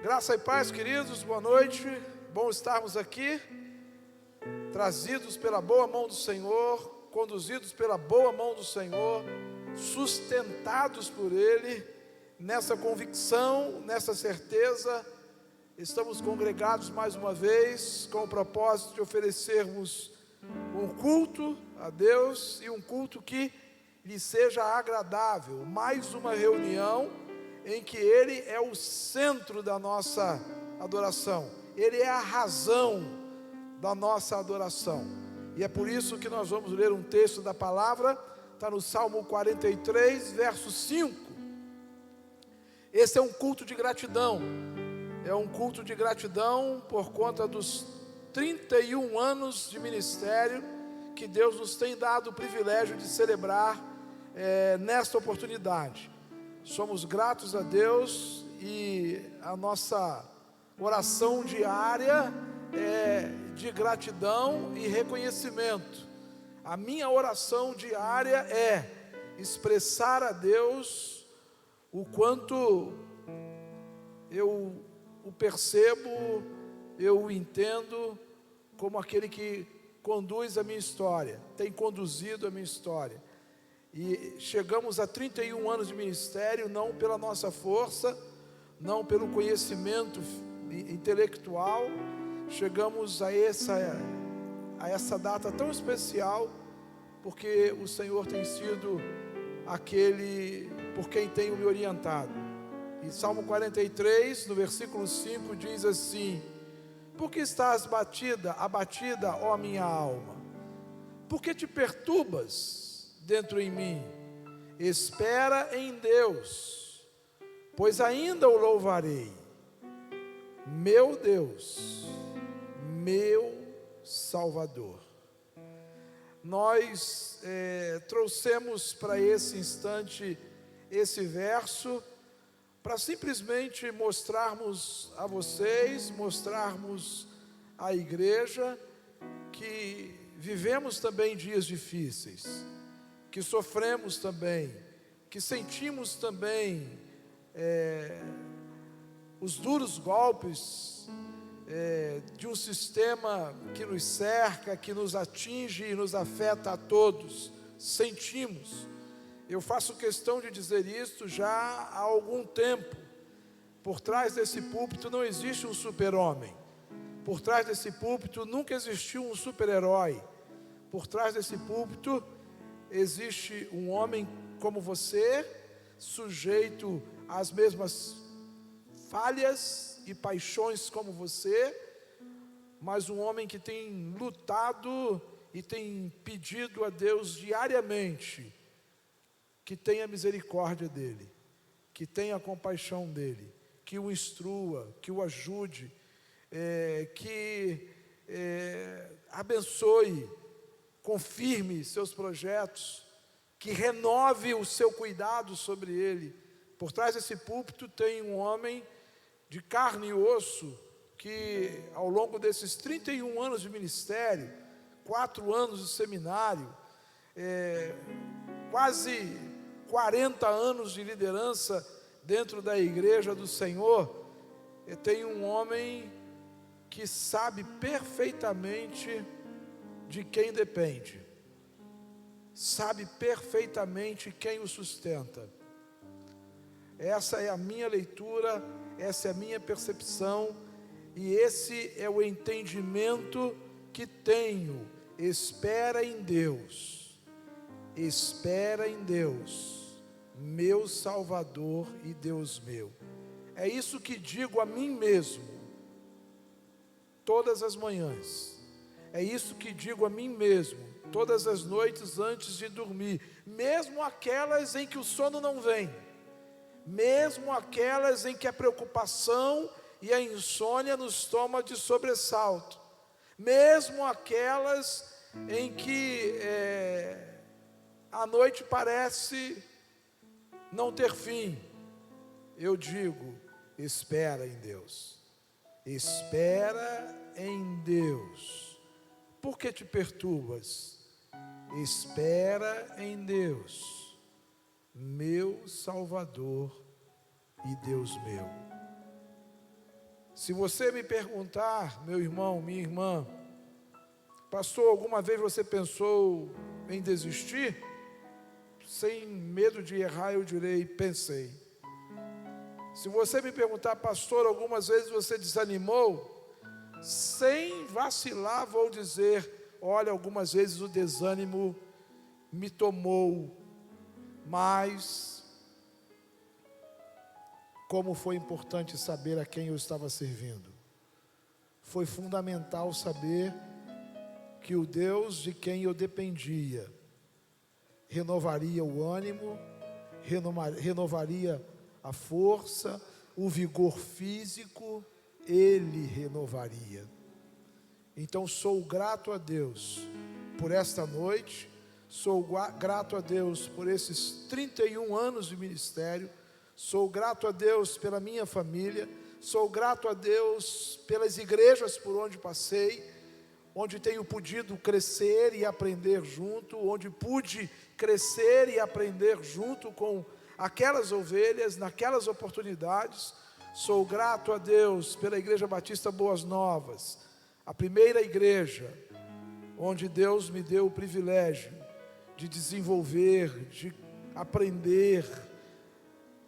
Graça e paz, queridos, boa noite. Bom estarmos aqui, trazidos pela boa mão do Senhor, conduzidos pela boa mão do Senhor, sustentados por Ele, nessa convicção, nessa certeza. Estamos congregados mais uma vez, com o propósito de oferecermos um culto a Deus, e um culto que lhe seja agradável, mais uma reunião em que Ele é o centro da nossa adoração, Ele é a razão da nossa adoração. E é por isso que nós vamos ler um texto da palavra, está no Salmo 43, verso 5. Esse é um culto de gratidão, é um culto de gratidão por conta dos 31 anos de ministério que Deus nos tem dado o privilégio de celebrar nesta oportunidade. Somos gratos a Deus, e a nossa oração diária é de gratidão e reconhecimento. A minha oração diária é expressar a Deus o quanto eu o percebo, eu o entendo como aquele que conduz a minha história, tem conduzido a minha história. E chegamos a 31 anos de ministério, não pela nossa força, não pelo conhecimento intelectual. Chegamos a essa data tão especial, porque o Senhor tem sido aquele por quem tenho me orientado. E Salmo 43, no versículo 5, diz assim: por que estás abatida, ó minha alma? Por que te perturbas dentro em mim? Espera em Deus, pois ainda o louvarei, meu Deus, meu Salvador. Nós trouxemos para esse instante esse verso para simplesmente mostrarmos a vocês, mostrarmos à igreja que vivemos também dias difíceis, que sofremos também, que sentimos também os duros golpes de um sistema que nos cerca, que nos atinge e nos afeta a todos. Sentimos. Eu faço questão de dizer isto já há algum tempo. Por trás desse púlpito não existe um super-homem. Por trás desse púlpito nunca existiu um super-herói. Por trás desse púlpito existe um homem como você, sujeito às mesmas falhas e paixões como você, mas um homem que tem lutado e tem pedido a Deus diariamente que tenha misericórdia dele, que tenha compaixão dele, que o instrua, que o ajude, que abençoe, confirme seus projetos, que renove o seu cuidado sobre ele. Por trás desse púlpito tem um homem de carne e osso, que ao longo desses 31 anos de ministério, 4 anos de seminário, quase 40 anos de liderança dentro da igreja do Senhor, tem um homem que sabe perfeitamente de quem depende, sabe perfeitamente quem o sustenta. Essa é a minha leitura, essa é a minha percepção, e esse é o entendimento que tenho. Espera em Deus, meu Salvador e Deus meu. É isso que digo a mim mesmo, todas as manhãs. É isso que digo a mim mesmo, todas as noites antes de dormir, mesmo aquelas em que o sono não vem, mesmo aquelas em que a preocupação e a insônia nos toma de sobressalto, mesmo aquelas em que a noite parece não ter fim, eu digo: espera em Deus, espera em Deus. Por que te perturbas? Espera em Deus, meu Salvador e Deus meu. Se você me perguntar, meu irmão, minha irmã, pastor, alguma vez você pensou em desistir? Sem medo de errar, eu direi, pensei. Se você me perguntar, pastor, algumas vezes você desanimou? Sem vacilar, vou dizer, olha, algumas vezes o desânimo me tomou, mas como foi importante saber a quem eu estava servindo. Foi fundamental saber que o Deus de quem eu dependia renovaria o ânimo, renovaria a força, o vigor físico, Ele renovaria. Então sou grato a Deus por esta noite, sou grato a Deus por esses 31 anos de ministério, sou grato a Deus pela minha família, sou grato a Deus pelas igrejas por onde passei, onde tenho podido crescer e aprender junto, onde pude crescer e aprender junto com aquelas ovelhas, naquelas oportunidades. Sou grato a Deus pela Igreja Batista Boas Novas, a primeira igreja onde Deus me deu o privilégio de desenvolver, de aprender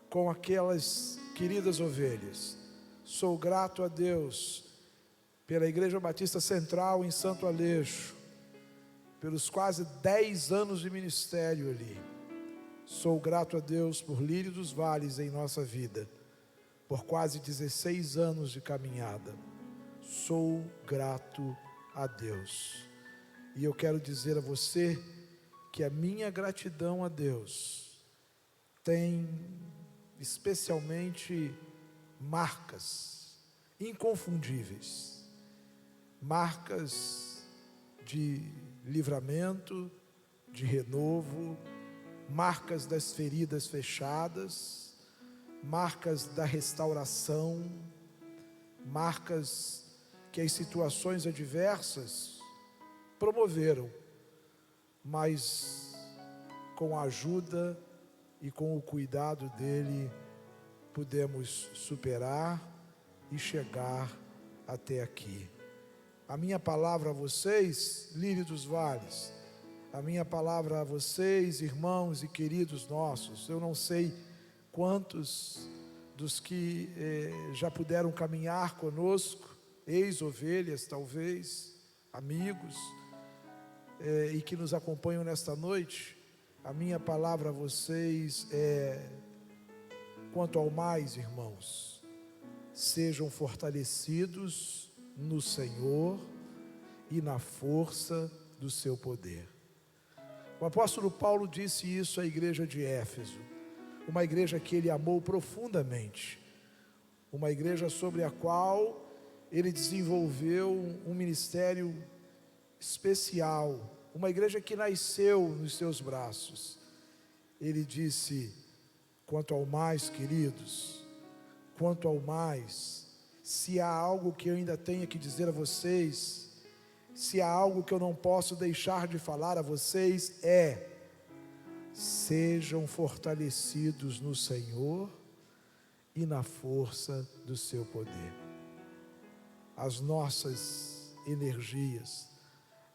com aquelas queridas ovelhas. Sou grato a Deus pela Igreja Batista Central em Santo Aleixo, pelos quase 10 anos de ministério ali. Sou grato a Deus por Lírio dos Vales em nossa vida, por quase 16 anos de caminhada. Sou grato a Deus. E eu quero dizer a você que a minha gratidão a Deus tem especialmente marcas inconfundíveis, marcas de livramento, de renovo, marcas das feridas fechadas, marcas da restauração, marcas que as situações adversas promoveram, mas com a ajuda e com o cuidado dele pudemos superar e chegar até aqui. A minha palavra a vocês, Lírio dos Vales, a minha palavra a vocês, irmãos e queridos nossos, eu não sei quantos dos que já puderam caminhar conosco, ex-ovelhas talvez, amigos, e que nos acompanham nesta noite. A minha palavra a vocês é: quanto ao mais, irmãos, sejam fortalecidos no Senhor e na força do seu poder. O apóstolo Paulo disse isso à igreja de Éfeso, uma igreja que ele amou profundamente, uma igreja sobre a qual ele desenvolveu um ministério especial, uma igreja que nasceu nos seus braços. Ele disse: quanto ao mais, queridos, quanto ao mais, se há algo que eu ainda tenho que dizer a vocês, se há algo que eu não posso deixar de falar a vocês, sejam fortalecidos no Senhor e na força do seu poder. As nossas energias,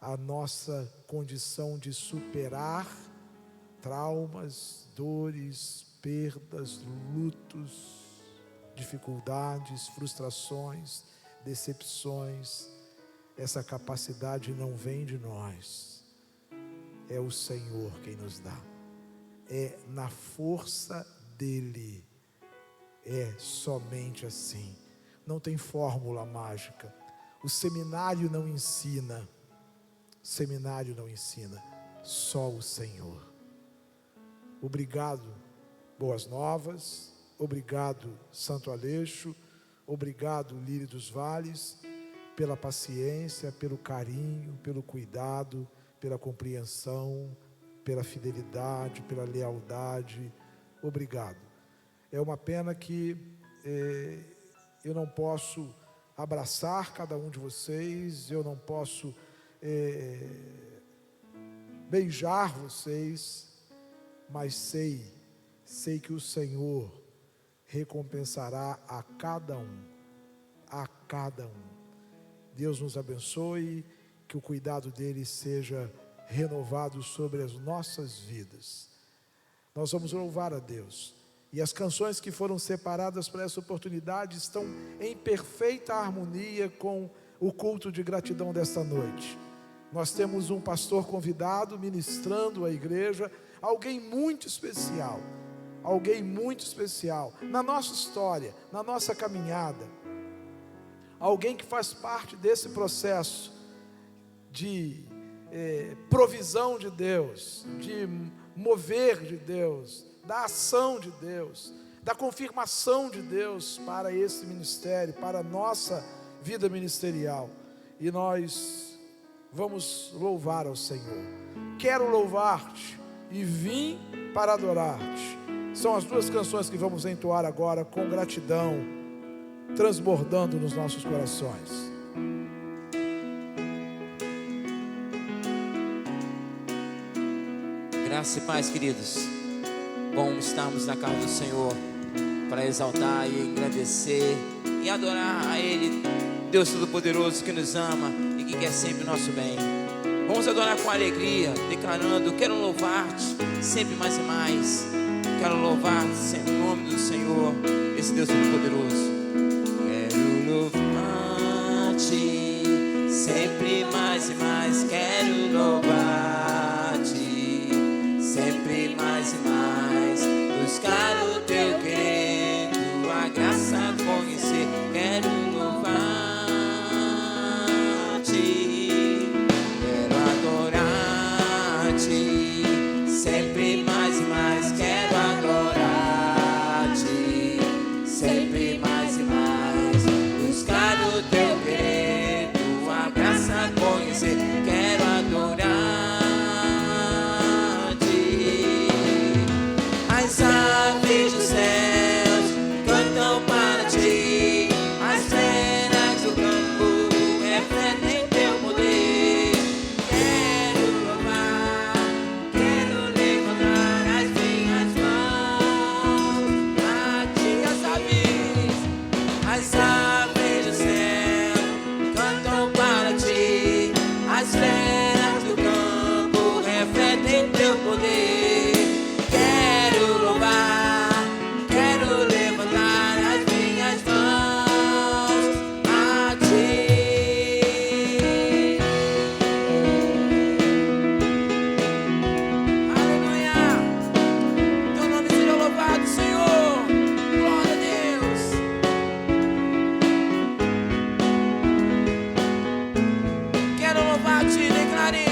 a nossa condição de superar traumas, dores, perdas, lutos, dificuldades, frustrações, decepções, essa capacidade não vem de nós, é o Senhor quem nos dá, é na força dEle, é somente assim, não tem fórmula mágica. O seminário não ensina, só o Senhor. Obrigado, Boas Novas, obrigado, Santo Aleixo, obrigado, Lírio dos Vales, pela paciência, pelo carinho, pelo cuidado, pela compreensão, pela fidelidade, pela lealdade. Obrigado. É uma pena que eu não posso abraçar cada um de vocês, eu não posso beijar vocês, mas sei sei que o Senhor recompensará a cada um, a cada um. Deus nos abençoe, que o cuidado dele seja renovado sobre as nossas vidas. Nós vamos louvar a Deus, e as canções que foram separadas para essa oportunidade estão em perfeita harmonia com o culto de gratidão desta noite. Nós temos um pastor convidado ministrando a igreja, alguém muito especial na nossa história, na nossa caminhada, alguém que faz parte desse processo de provisão de Deus, de mover de Deus, da ação de Deus, da confirmação de Deus para esse ministério, para a nossa vida ministerial. E nós vamos louvar ao Senhor. Quero louvar-te e vim para adorar-te. São as duas canções que vamos entoar agora com gratidão, transbordando nos nossos corações. Graça e paz, queridos. Bom estarmos na casa do Senhor para exaltar e agradecer e adorar a Ele, Deus Todo-Poderoso, que nos ama e que quer sempre o nosso bem. Vamos adorar com alegria, declarando: quero louvar-te sempre mais e mais. Quero louvar-te sempre em nome do Senhor, esse Deus Todo-Poderoso. Quero louvar-te sempre mais e mais. Quero louvar-te sempre mais e mais. Buscar o teu querer, tua graça conhecer. Quero louvar-te, quero adorar-te sempre mais e mais. Quero adorar-te sempre mais e mais. Buscar o teu querer, tua graça conhecer. Quero adorar-te. As aves dos céus cantam para ti, as feras do campo refletem teu poder. Quero louvar, quero levantar as minhas mãos a ti. As aves do céu cantam para ti, as feras do campo refletem teu poder. Quero louvar, quero levantar as minhas mãos a ti. Aleluia! Teu nome seja louvado, Senhor. Glória a Deus. Quero louvar-te, declarei.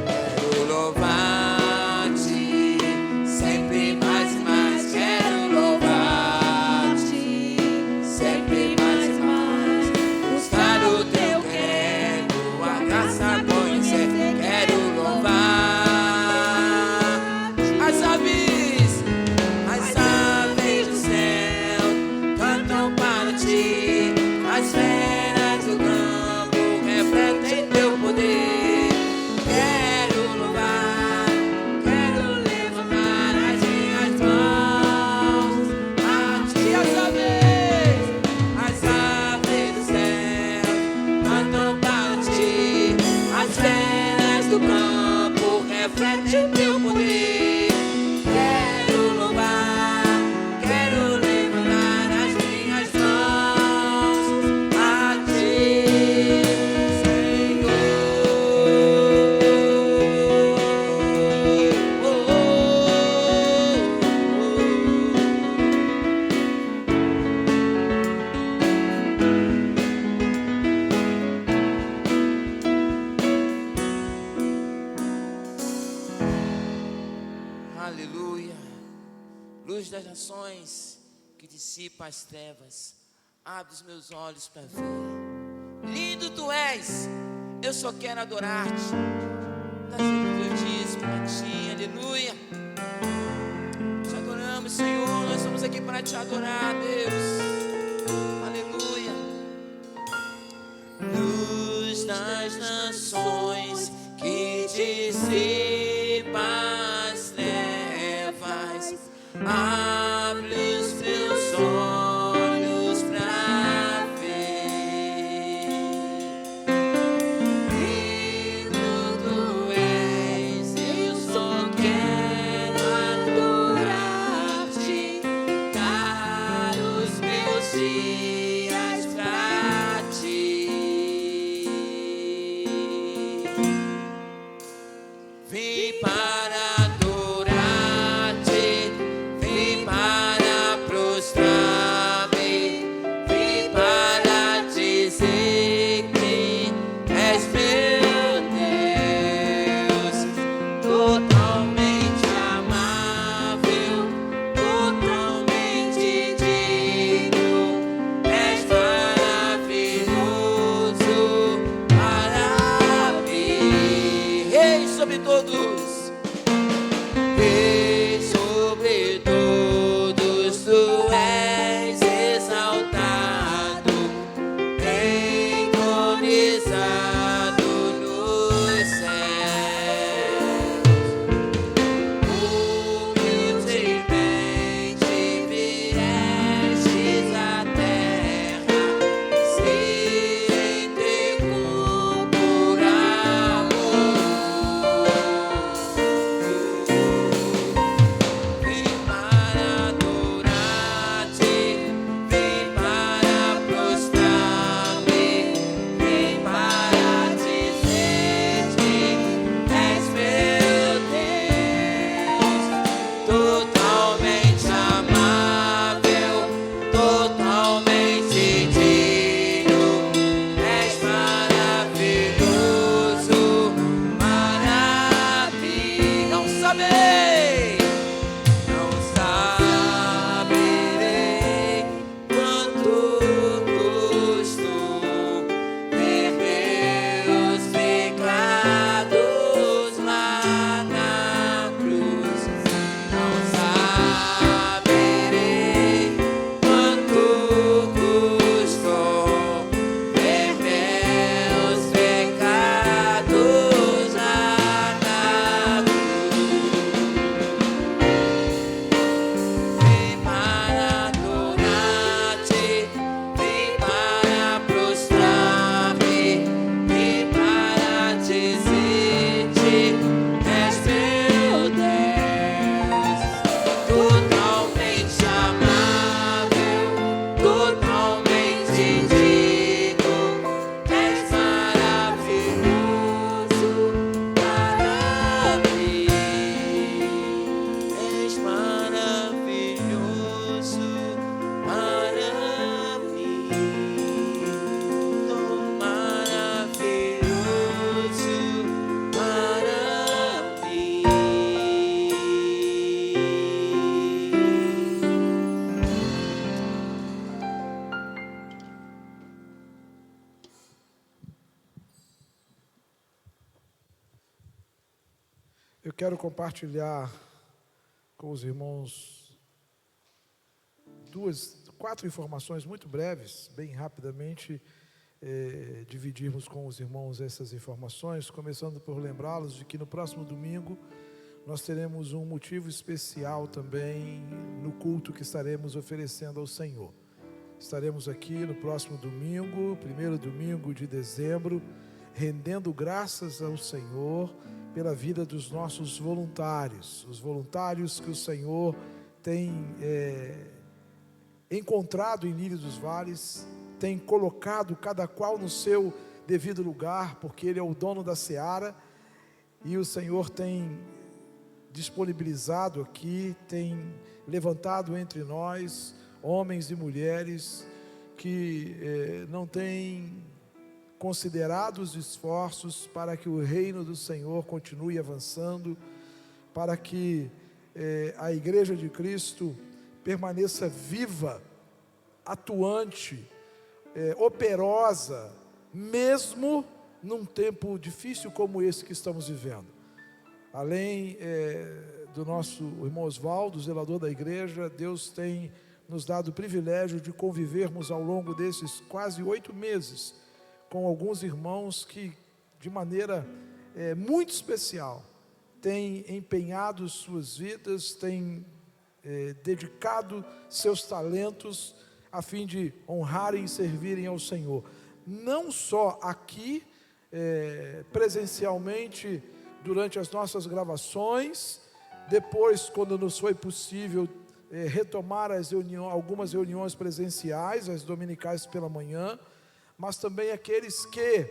Quero louvar-te sempre mais e mais. Quero louvar-te sempre mais e mais. Buscar o teu querer, tua graça conhecer. Quero louvar as aves do céu cantam para ti, as feras do campo refletem teu poder. Quero louvar, quero levantar as minhas mãos a ti. As aves do céu cantam para ti, as feras do campo refletem teu poder. Quero louvar, quero levantar as minhas mãos a ti, Senhor. Aleluia. Luz das nações que dissipa as trevas, abre os meus olhos para ver. Lindo tu és, eu só quero adorar-te. Das melodias para ti, aleluia. Te adoramos, Senhor. Nós estamos aqui para te adorar, Deus. Aleluia. Luz das nações que dissipa as trevas, abre os teus olhos pra ver. Lindo tu és, eu só quero adorar-te, dar os meus dias pra ti. Vim para adorar-te, vim para prostrar-me, vim para dizer que és meu Deus, totalmente amável, totalmente digno, és maravilhoso para mim. Rei sobre todos. Rei sobre todos, tu és exaltado, entronizado nos céus. Humildemente viestes à terra, se entregou por amor. Vim para adorar-te, vim para prostrar-me, vim para dizer-te, és meu Deus, totalmente amável, totalmente digno, és maravilhoso para mim. Não saberei quanto custou ver meus pecados lá na cruz. Não saberei quanto custou ver meus pecados lá na cruz. Vim para adorar-te, vim para prostrar-me, vim para dizer-te, és meu Deus, totalmente amável, totalmente digno, és maravilhoso para mim. És maravilhoso para mim, tão maravilhoso para mim. Eu quero compartilhar com os irmãos quatro informações muito breves, bem rapidamente, dividirmos com os irmãos essas informações, começando por lembrá-los de que no próximo domingo nós teremos um motivo especial também no culto que estaremos oferecendo ao Senhor. Estaremos aqui no próximo domingo, primeiro domingo de dezembro, rendendo graças ao Senhor pela vida dos nossos voluntários, os voluntários que o Senhor tem encontrado em Lírio dos Vales, tem colocado cada qual no seu devido lugar, porque Ele é o dono da seara, e o Senhor tem disponibilizado aqui, tem levantado entre nós homens e mulheres que não têm considerado os esforços para que o reino do Senhor continue avançando, para que a Igreja de Cristo permaneça viva, atuante, operosa, mesmo num tempo difícil como esse que estamos vivendo. Além do nosso irmão Osvaldo, zelador da igreja, Deus tem nos dado o privilégio de convivermos ao longo desses quase 8 meses com alguns irmãos que, de maneira muito especial, têm empenhado suas vidas, têm dedicado seus talentos a fim de honrarem e servirem ao Senhor. Não só aqui, presencialmente, durante as nossas gravações, depois, quando nos foi possível retomar algumas reuniões presenciais, as dominicais pela manhã, mas também aqueles que,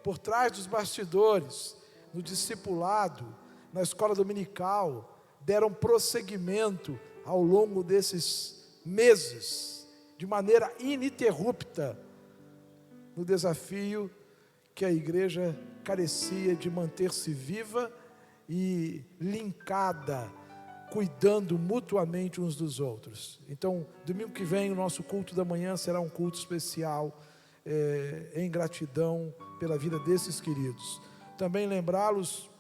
por trás dos bastidores, no discipulado, na escola dominical, deram prosseguimento ao longo desses meses, de maneira ininterrupta, no desafio que a igreja carecia de manter-se viva e linkada, cuidando mutuamente uns dos outros. Então, domingo que vem, o nosso culto da manhã será um culto especial, em gratidão pela vida desses queridos. Também lembrá-los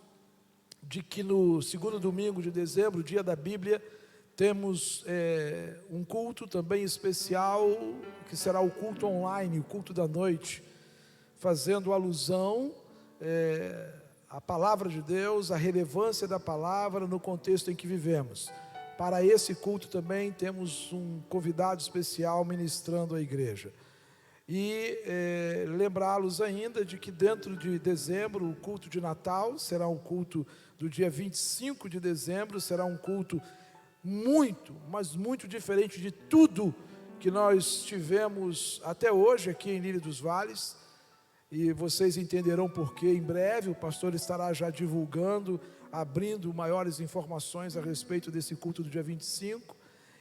de que no segundo domingo de dezembro, dia da Bíblia, temos um culto também especial, que será o culto online, o culto da noite, fazendo alusão à palavra de Deus, à relevância da palavra no contexto em que vivemos. Para esse culto também temos um convidado especial ministrando à igreja. E lembrá-los ainda de que dentro de dezembro, o culto de Natal será um culto do dia 25 de dezembro, será um culto muito, mas muito diferente de tudo que nós tivemos até hoje aqui em Lírio dos Vales, e vocês entenderão porque em breve o pastor estará já divulgando, abrindo maiores informações a respeito desse culto do dia 25,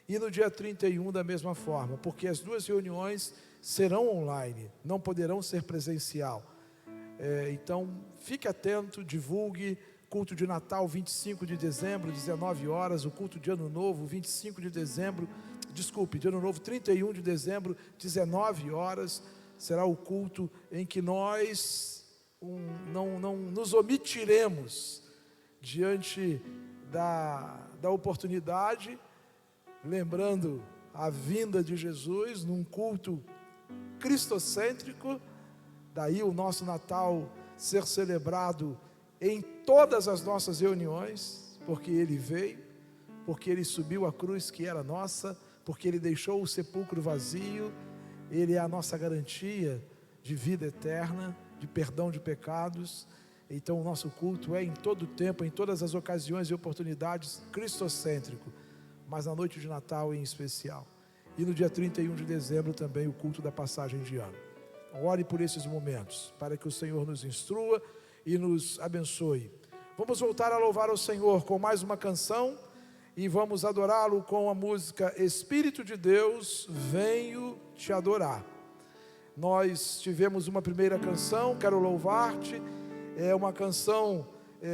e no dia 31 da mesma forma, porque as duas reuniões serão online, não poderão ser presencial. Então, fique atento, divulgue. Culto de Natal, 25 de dezembro, 19 horas. O culto de Ano Novo, 25 de dezembro, de Ano Novo, 31 de dezembro, 19 horas. Será o culto em que nós não nos omitiremos diante da oportunidade, lembrando a vinda de Jesus num culto cristocêntrico, daí o nosso Natal ser celebrado em todas as nossas reuniões, porque Ele veio, porque Ele subiu a cruz que era nossa, porque Ele deixou o sepulcro vazio, Ele é a nossa garantia de vida eterna, de perdão de pecados. Então o nosso culto é em todo o tempo, em todas as ocasiões e oportunidades, cristocêntrico, mas na noite de Natal em especial. E no dia 31 de dezembro também o culto da passagem de ano. Ore por esses momentos, para que o Senhor nos instrua e nos abençoe. Vamos voltar a louvar ao Senhor com mais uma canção, e vamos adorá-lo com a música Espírito de Deus, venho te adorar. Nós tivemos uma primeira canção, Quero Louvar-te, é uma canção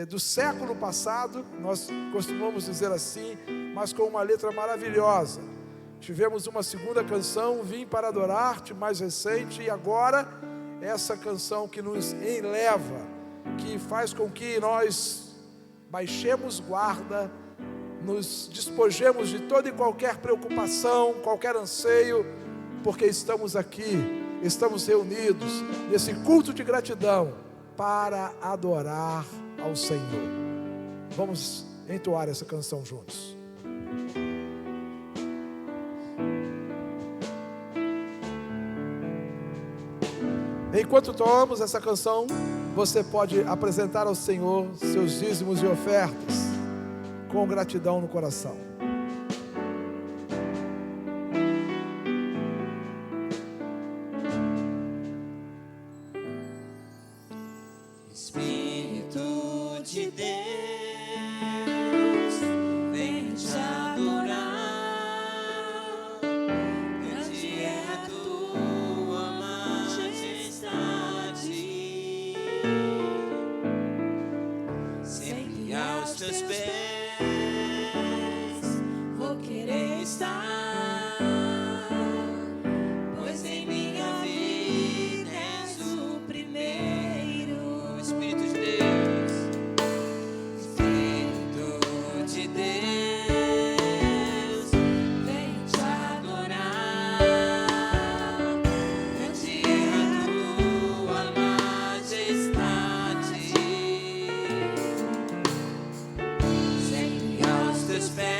do século passado, nós costumamos dizer assim, mas com uma letra maravilhosa. Tivemos uma segunda canção, Vim para Adorar-te, mais recente, e agora essa canção que nos enleva, que faz com que nós baixemos guarda, nos despojemos de toda e qualquer preocupação, qualquer anseio, porque estamos aqui, estamos reunidos nesse culto de gratidão para adorar ao Senhor. Vamos entoar essa canção juntos. Enquanto tomamos essa canção, você pode apresentar ao Senhor seus dízimos e ofertas com gratidão no coração. Espírito de Deus, vem te adorar. Grande é a tua majestade, sempre aos teus pés vou querer estar, pois em minha vida és o primeiro. Espírito de Deus, Espírito de Deus, vem te adorar. Grande é a tua majestade, sempre aos teus pés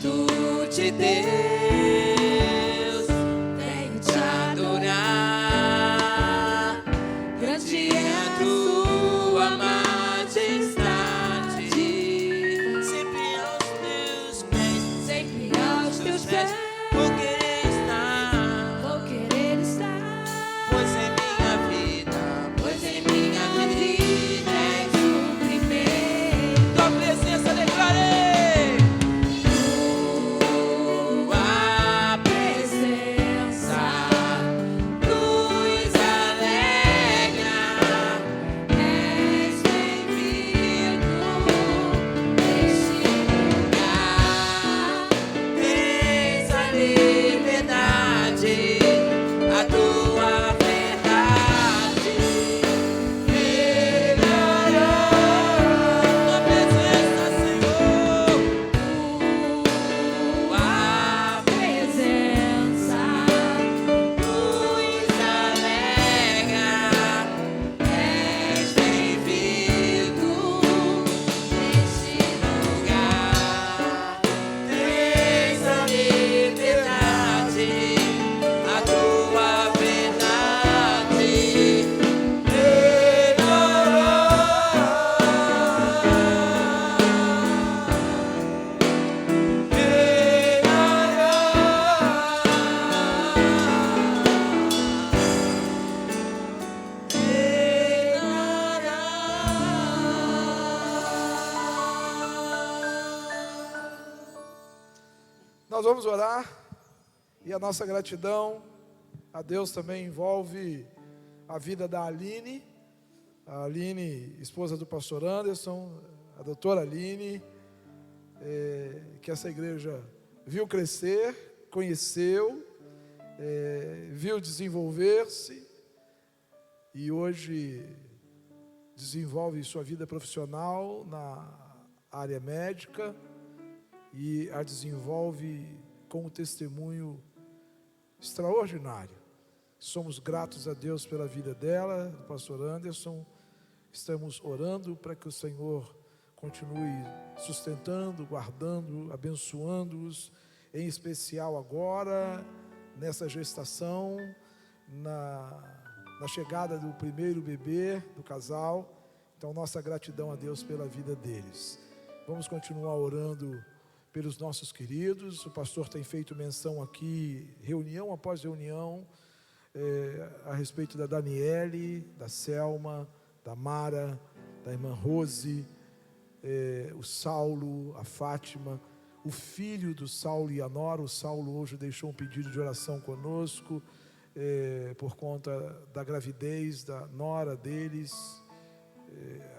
virtude, Deus, venho te adorar. Grande é a tua majestade, sempre aos teus pés, sempre aos teus pés, vou querer estar, pois em minha vida és o primeiro. tua presença declarei. Nós vamos orar, e a nossa gratidão a Deus também envolve a vida da Aline, a Aline, esposa do pastor Anderson, a doutora Aline, que essa igreja viu crescer, conheceu, viu desenvolver-se, e hoje desenvolve sua vida profissional na área médica, e a desenvolve com um testemunho extraordinário. Somos gratos a Deus pela vida dela, do pastor Anderson. Estamos orando para que o Senhor continue sustentando, guardando, abençoando-os, em especial agora, nessa gestação, na chegada do primeiro bebê do casal. Então, nossa gratidão a Deus pela vida deles. Vamos continuar orando pelos nossos queridos. O pastor tem feito menção aqui, reunião após reunião, a respeito da Daniele, da Selma, da Mara, da irmã Rose, o Saulo, a Fátima, o filho do Saulo e a nora. O Saulo hoje deixou um pedido de oração conosco, por conta da gravidez da nora deles,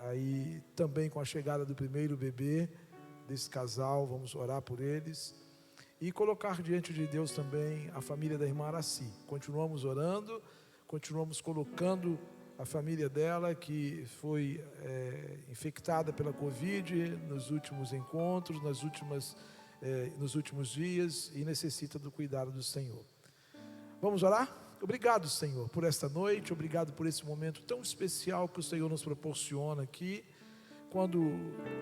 aí também com a chegada do primeiro bebê desse casal. Vamos orar por eles e colocar diante de Deus também a família da irmã Araci. Continuamos orando, continuamos colocando a família dela, que foi infectada pela Covid nos últimos encontros, nos últimos dias, e necessita do cuidado do Senhor. Vamos orar? Obrigado, Senhor, por esta noite, obrigado por esse momento tão especial que o Senhor nos proporciona aqui, quando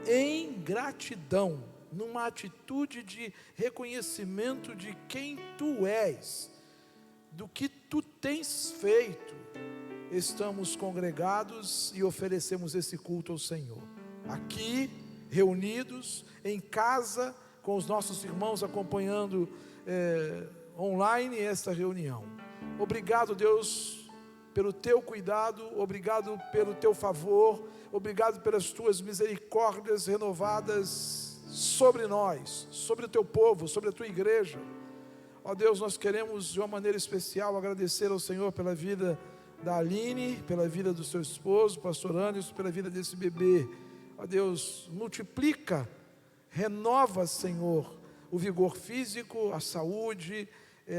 em gratidão, numa atitude de reconhecimento de quem Tu és, do que Tu tens feito, estamos congregados e oferecemos esse culto ao Senhor, aqui, reunidos, em casa, com os nossos irmãos acompanhando online esta reunião. Obrigado, Deus, pelo Teu cuidado, obrigado pelo Teu favor, obrigado pelas Tuas misericórdias renovadas sobre nós, sobre o Teu povo, sobre a Tua igreja. Ó Deus, nós queremos de uma maneira especial agradecer ao Senhor pela vida da Aline, pela vida do seu esposo, pastor Anderson, pela vida desse bebê. Ó Deus, multiplica, renova, Senhor, o vigor físico, a saúde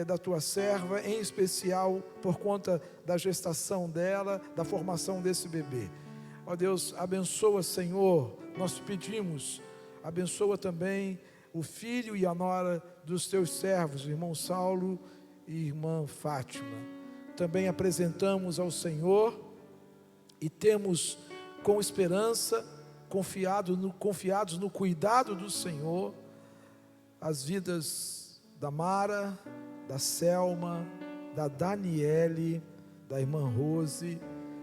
da Tua serva, em especial por conta da gestação dela, da formação desse bebê. Ó Deus, abençoa, Senhor, nós pedimos, abençoa também o filho e a nora dos Teus servos, irmão Saulo e irmã Fátima. Também apresentamos ao Senhor e temos com esperança, confiados no cuidado do Senhor, as vidas da Mara, da Selma, da Daniele, da irmã Rose.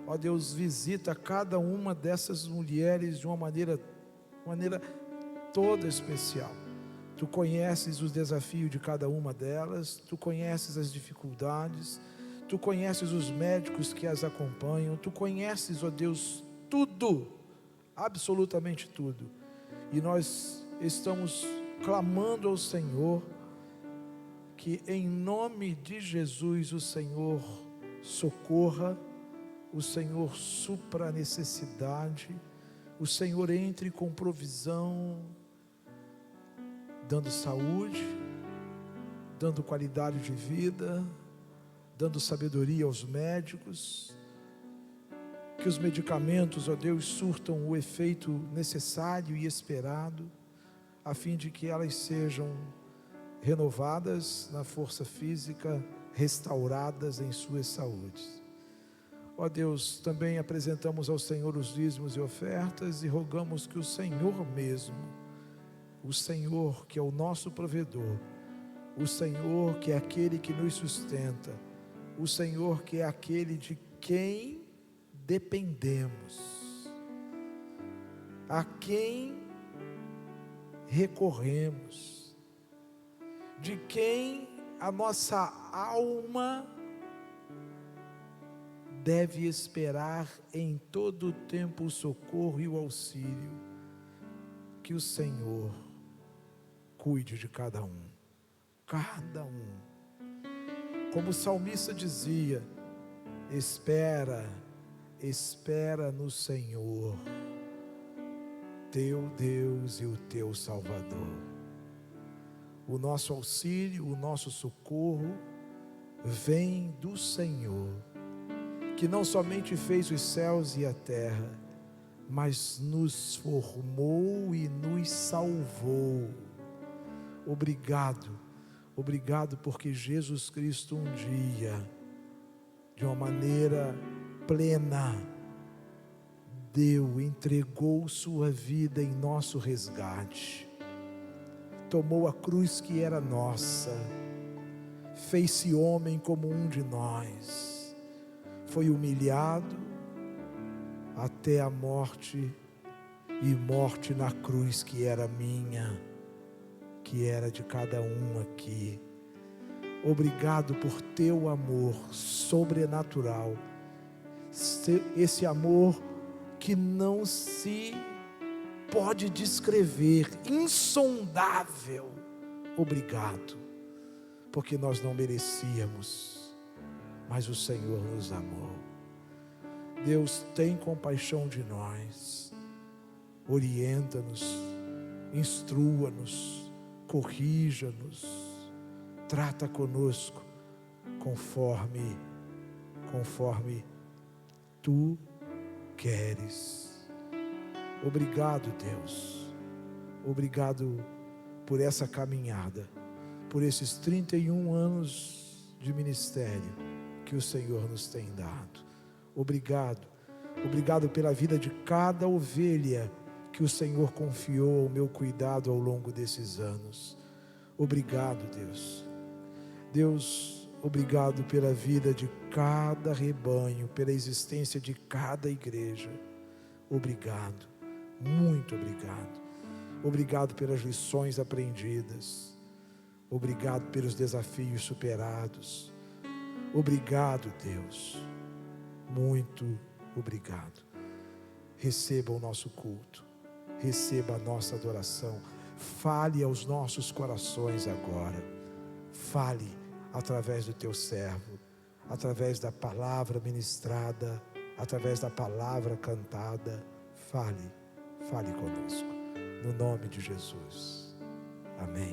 Ó Deus, visita cada uma dessas mulheres de uma maneira toda especial. Tu conheces os desafios de cada uma delas, Tu conheces as dificuldades, Tu conheces os médicos que as acompanham, Tu conheces, ó Deus, tudo, absolutamente tudo. E nós estamos clamando ao Senhor que em nome de Jesus o Senhor socorra, o Senhor supra a necessidade, o Senhor entre com provisão, dando saúde, dando qualidade de vida, dando sabedoria aos médicos, que os medicamentos, ó Deus, surtam o efeito necessário e esperado, a fim de que elas sejam renovadas na força física, restauradas em suas saúdes. Ó Deus, também apresentamos ao Senhor os dízimos e ofertas e rogamos que o Senhor mesmo, o Senhor que é o nosso provedor, o Senhor que é aquele que nos sustenta, o Senhor que é aquele de quem dependemos, a quem recorremos, de quem a nossa alma deve esperar em todo o tempo o socorro e o auxílio. Que o Senhor cuide de cada um, como o salmista dizia: espera no Senhor, teu Deus e o teu Salvador. O nosso auxílio, o nosso socorro vem do Senhor, que não somente fez os céus e a terra, mas nos formou e nos salvou. Obrigado porque Jesus Cristo um dia, de uma maneira plena, entregou sua vida em nosso resgate, tomou a cruz que era nossa, fez-se homem como um de nós, foi humilhado até a morte, e morte na cruz que era minha, que era de cada um aqui. Obrigado por teu amor sobrenatural, esse amor que não se pode descrever, insondável. Obrigado, porque nós não merecíamos, mas o Senhor nos amou. Deus, tem compaixão de nós, orienta-nos, instrua-nos, corrija-nos, trata conosco conforme tu queres. Obrigado, Deus, obrigado por essa caminhada, por esses 31 anos de ministério que o Senhor nos tem dado. Obrigado pela vida de cada ovelha que o Senhor confiou ao meu cuidado ao longo desses anos. Obrigado, Deus, obrigado pela vida de cada rebanho, pela existência de cada igreja. Obrigado, muito obrigado. Obrigado pelas lições aprendidas. Obrigado pelos desafios superados. Obrigado, Deus, muito obrigado. Receba o nosso culto, receba a nossa adoração. Fale aos nossos corações agora. Fale através do teu servo, através da palavra ministrada, através da palavra cantada. Fale conosco, no nome de Jesus. Amém.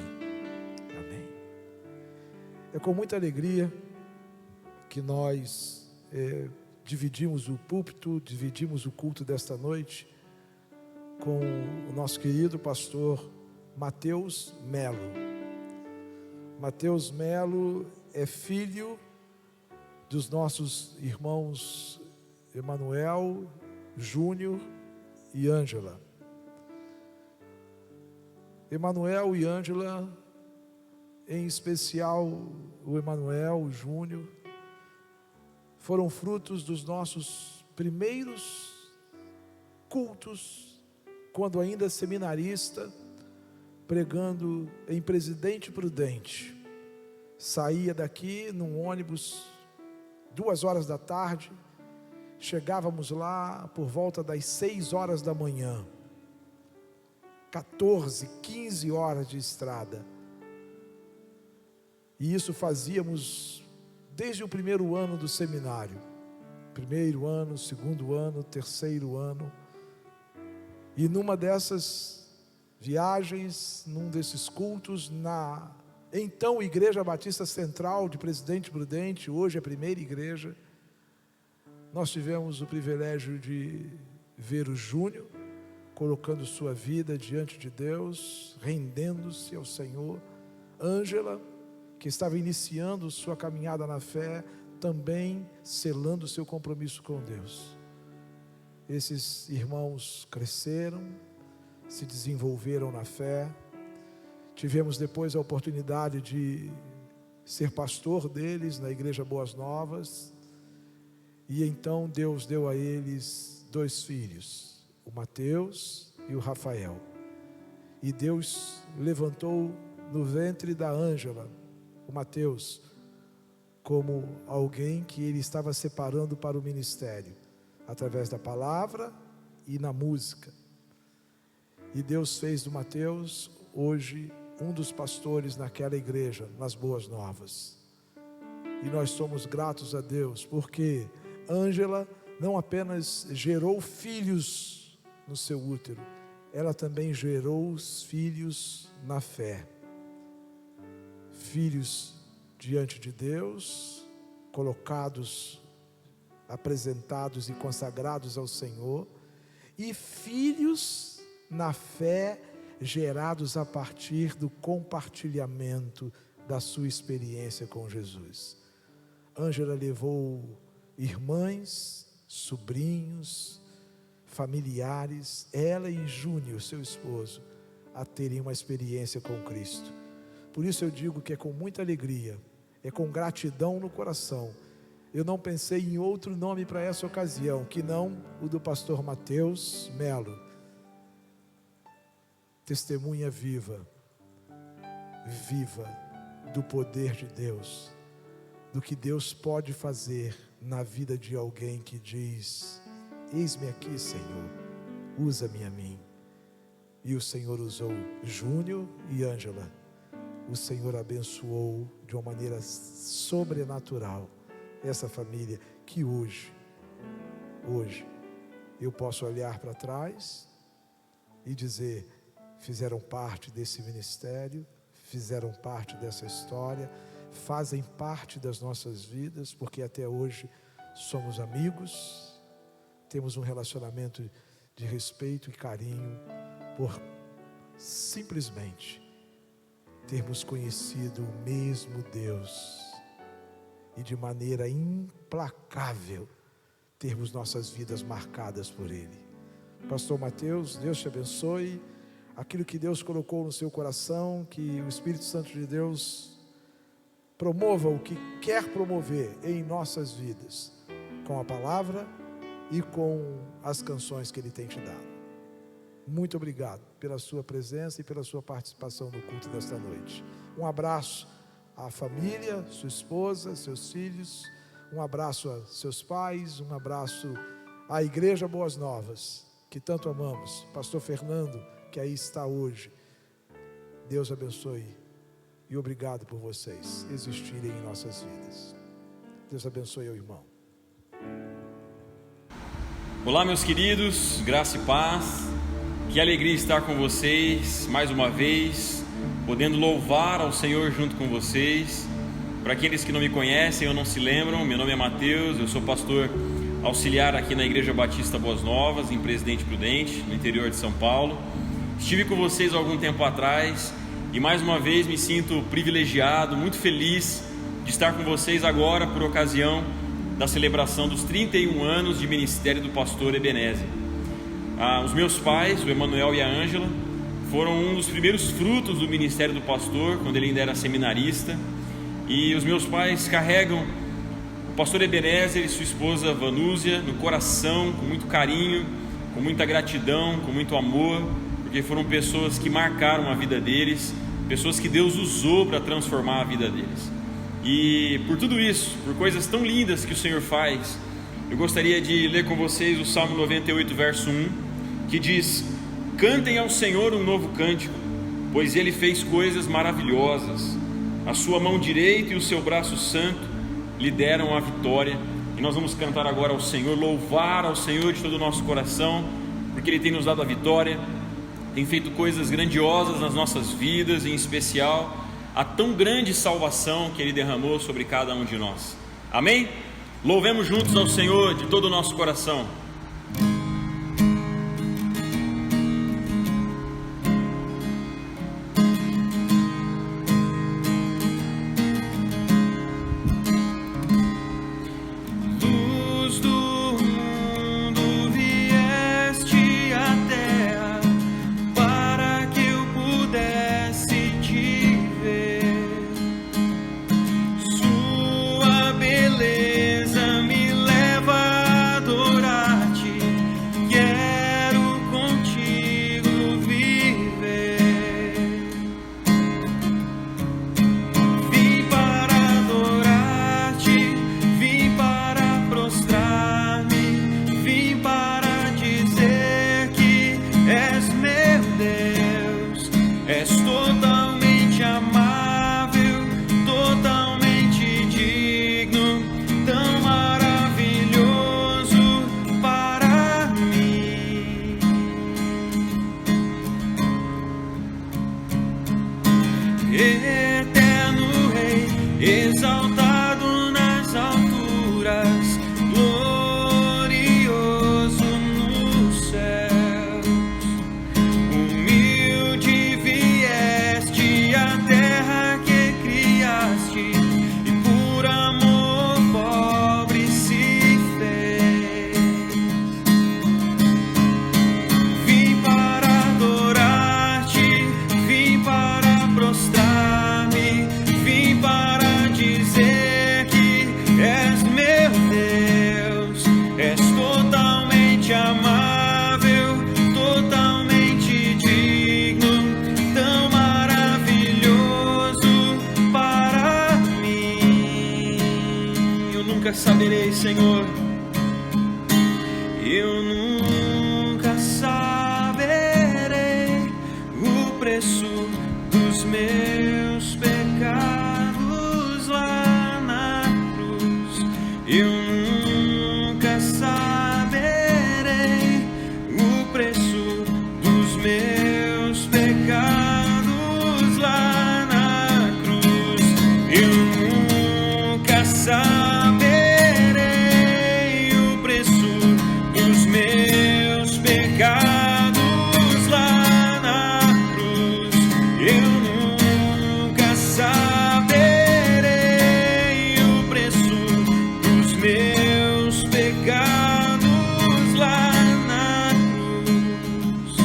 Amém. É com muita alegria que nós dividimos o púlpito, dividimos o culto desta noite com o nosso querido pastor Mateus Melo. Mateus Melo é filho dos nossos irmãos Emanuel, Júnior e Ângela. Emanuel e Ângela em especial o Emanuel, o Júnior, foram frutos dos nossos primeiros cultos, quando ainda seminarista, pregando em Presidente Prudente. Saía daqui num ônibus 2h da tarde, chegávamos lá por volta das 6h da manhã, 14, 15 horas de estrada, e isso fazíamos desde o primeiro ano do seminário, primeiro ano, segundo ano, terceiro ano. E numa dessas viagens, num desses cultos, na então Igreja Batista Central de Presidente Prudente, hoje a primeira igreja, nós tivemos o privilégio de ver o Júnior colocando sua vida diante de Deus, rendendo-se ao Senhor. Ângela, que estava iniciando sua caminhada na fé, também selando seu compromisso com Deus. Esses irmãos cresceram, se desenvolveram na fé. Tivemos depois a oportunidade de ser pastor deles na Igreja Boas Novas, e então Deus deu a eles 2 filhos, o Mateus e o Rafael. E Deus levantou no ventre da Ângela o Mateus como alguém que ele estava separando para o ministério, através da palavra e na música. E Deus fez do Mateus hoje um dos pastores naquela igreja, nas Boas Novas. E nós somos gratos a Deus, porque Ângela não apenas gerou filhos no seu útero, ela também gerou os filhos na fé. Filhos diante de Deus, colocados, apresentados e consagrados ao Senhor, e filhos na fé, gerados a partir do compartilhamento da sua experiência com Jesus. Ângela levou irmãs, sobrinhos, familiares, ela e Júnior, seu esposo, a terem uma experiência com Cristo. Por isso eu digo que é com muita alegria, é com gratidão no coração. Eu não pensei em outro nome para essa ocasião, que não o do pastor Mateus Melo. Testemunha viva do poder de Deus, do que Deus pode fazer na vida de alguém que diz: eis-me aqui, Senhor, usa-me a mim. E o Senhor usou Júnior e Ângela. O Senhor abençoou de uma maneira sobrenatural essa família, que hoje eu posso olhar para trás e dizer: fizeram parte desse ministério, fizeram parte dessa história, fazem parte das nossas vidas, porque até hoje somos amigos, temos um relacionamento de respeito e carinho, por simplesmente termos conhecido o mesmo Deus e de maneira implacável termos nossas vidas marcadas por Ele. Pastor Mateus, Deus te abençoe. Aquilo que Deus colocou no seu coração, que o Espírito Santo de Deus promova o que quer promover em nossas vidas, com a palavra e com as canções que Ele tem te dado. Muito obrigado pela sua presença e pela sua participação no culto desta noite. Um abraço à família, sua esposa, seus filhos, um abraço a seus pais, um abraço à Igreja Boas Novas, que tanto amamos. Pastor Fernando, que aí está hoje, Deus abençoe e obrigado por vocês existirem em nossas vidas. Deus abençoe o irmão. Olá, meus queridos, graça e paz. Que alegria estar com vocês mais uma vez, podendo louvar ao Senhor junto com vocês. Para aqueles que não me conhecem ou não se lembram, meu nome é Mateus, eu sou pastor auxiliar aqui na Igreja Batista Boas Novas, em Presidente Prudente, no interior de São Paulo. Estive com vocês há algum tempo atrás e mais uma vez me sinto privilegiado, muito feliz de estar com vocês agora por ocasião da celebração dos 31 anos de ministério do pastor Ebenezer. Os meus pais, o Emanuel e a Ângela, foram um dos primeiros frutos do ministério do pastor, quando ele ainda era seminarista. E os meus pais carregam o pastor Ebenezer e sua esposa Vanúzia no coração, com muito carinho, com muita gratidão, com muito amor, porque foram pessoas que marcaram a vida deles, pessoas que Deus usou para transformar a vida deles. E por tudo isso, por coisas tão lindas que o Senhor faz, eu gostaria de ler com vocês o Salmo 98, verso 1, que diz: cantem ao Senhor um novo cântico, pois Ele fez coisas maravilhosas. A sua mão direita e o seu braço santo lhe deram a vitória. E nós vamos cantar agora ao Senhor, louvar ao Senhor de todo o nosso coração, porque Ele tem nos dado a vitória, tem feito coisas grandiosas nas nossas vidas, em especial a tão grande salvação que Ele derramou sobre cada um de nós. Amém? Louvemos juntos ao Senhor de todo o nosso coração. Eterno Rei, exaltado nas alturas, glorioso nos céus. Humilde vieste à terra que criaste, e por amor pobre se fez. Vim para adorar-te, vim para prostrar. Vim para dizer que és meu Deus, és totalmente amável, totalmente digno, tão maravilhoso para mim. Eu nunca saberei, Senhor, eu nunca saberei o preço dos meus pecados lá na cruz. Eu nunca saberei o preço dos meus pecados lá na cruz. Eu nunca saberei o preço dos meus pecados lá na cruz. Eu nunca saberei o preço dos meus pecados lá na cruz.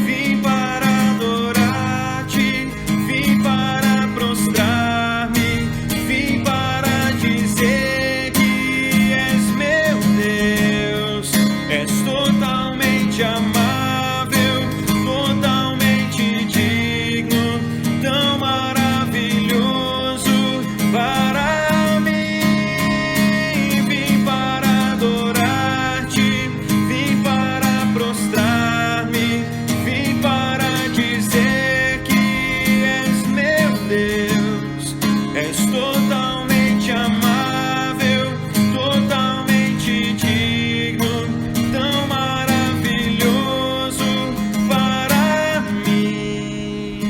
Vim para adorar-te, vim para prostrar-me, vim para dizer que és meu Deus, és totalmente amável, totalmente digno, tão maravilhoso para mim. Vim para adorar-te, vim para prostrar-me, vim para dizer que és meu Deus, és totalmente amável, totalmente digno, tão maravilhoso para mim.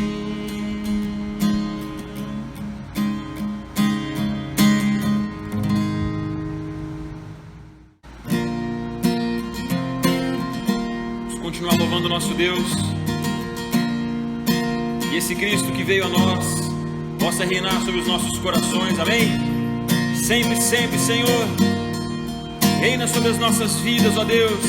Vamos continuar louvando o nosso Deus. E esse Cristo que veio a nós possa reinar sobre os nossos corações, amém? Sempre, sempre, Senhor, reina sobre as nossas vidas, ó Deus.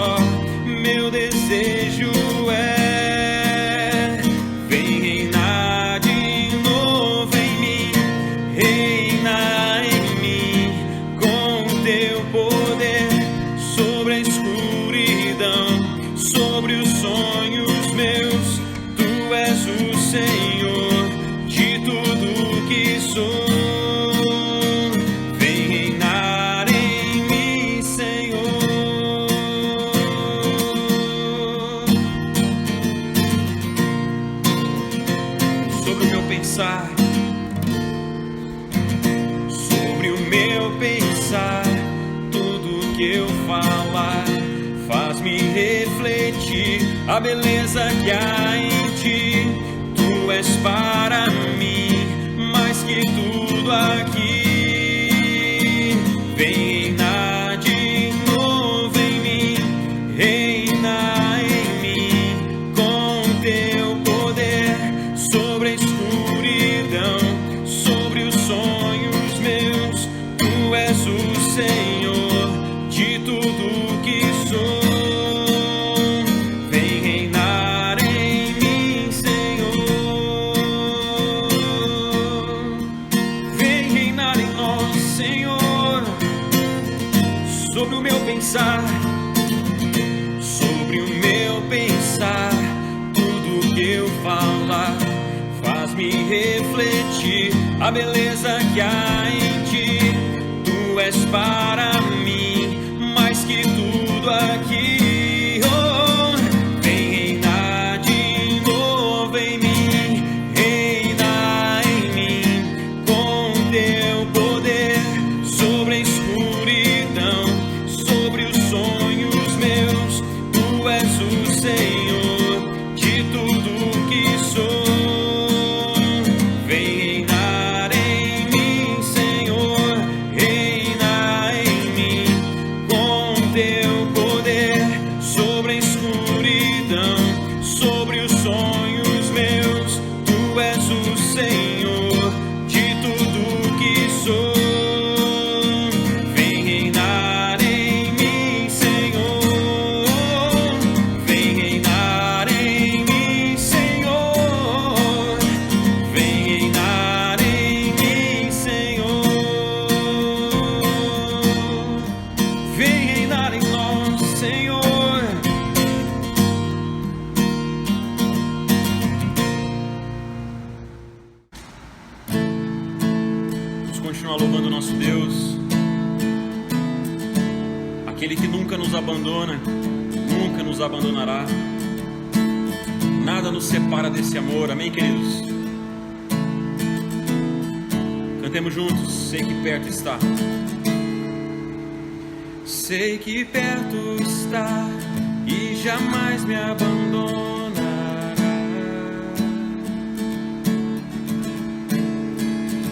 só meu desejo é: vem reinar de novo em mim, reina em mim com teu poder sobre a escuridão, sobre os sonhos meus. Tu és o Senhor de tudo que sou. Vem reinar em mim, Senhor. Sobre o meu pensar, sobre o meu pensar, tudo que eu falar faz-me refletir a beleza que há em ti. Tu és para mim mais que tudo aqui. Vem reinar de novo em mim, reina em mim com teu poder sobre a escuridão, sobre os sonhos meus. Tu és o Senhor de tudo que sou. Vem reinar em mim, Senhor. Vem reinar em nós, Senhor. Sobre o meu pensar, sobre o meu pensar, tudo que eu falar faz-me refletir a beleza que há em ti. Tu és para mim mais que tudo aqui. Oh, vem reinar de novo em mim, reina em mim com teu poder sobre a escuridão, sobre os sonhos meus. Tu és o Senhor de tudo que sou. Vem reinar em mim, Senhor, reina em mim com teu poder sobre a escuridão, sobre os sonhos meus. Tu és o Senhor de tudo que sou. Vem reinar em mim, Senhor. Vem reinar em mim, Senhor. Vem reinar em mim, Senhor. Vem reinar em nós, Senhor. Vamos continuar louvando o nosso Deus, aquele que nunca nos abandona, nunca nos abandonará. Nada nos separa desse amor, amém, queridos? Cantemos juntos, sei que perto está. Sei que perto está e jamais me abandonará.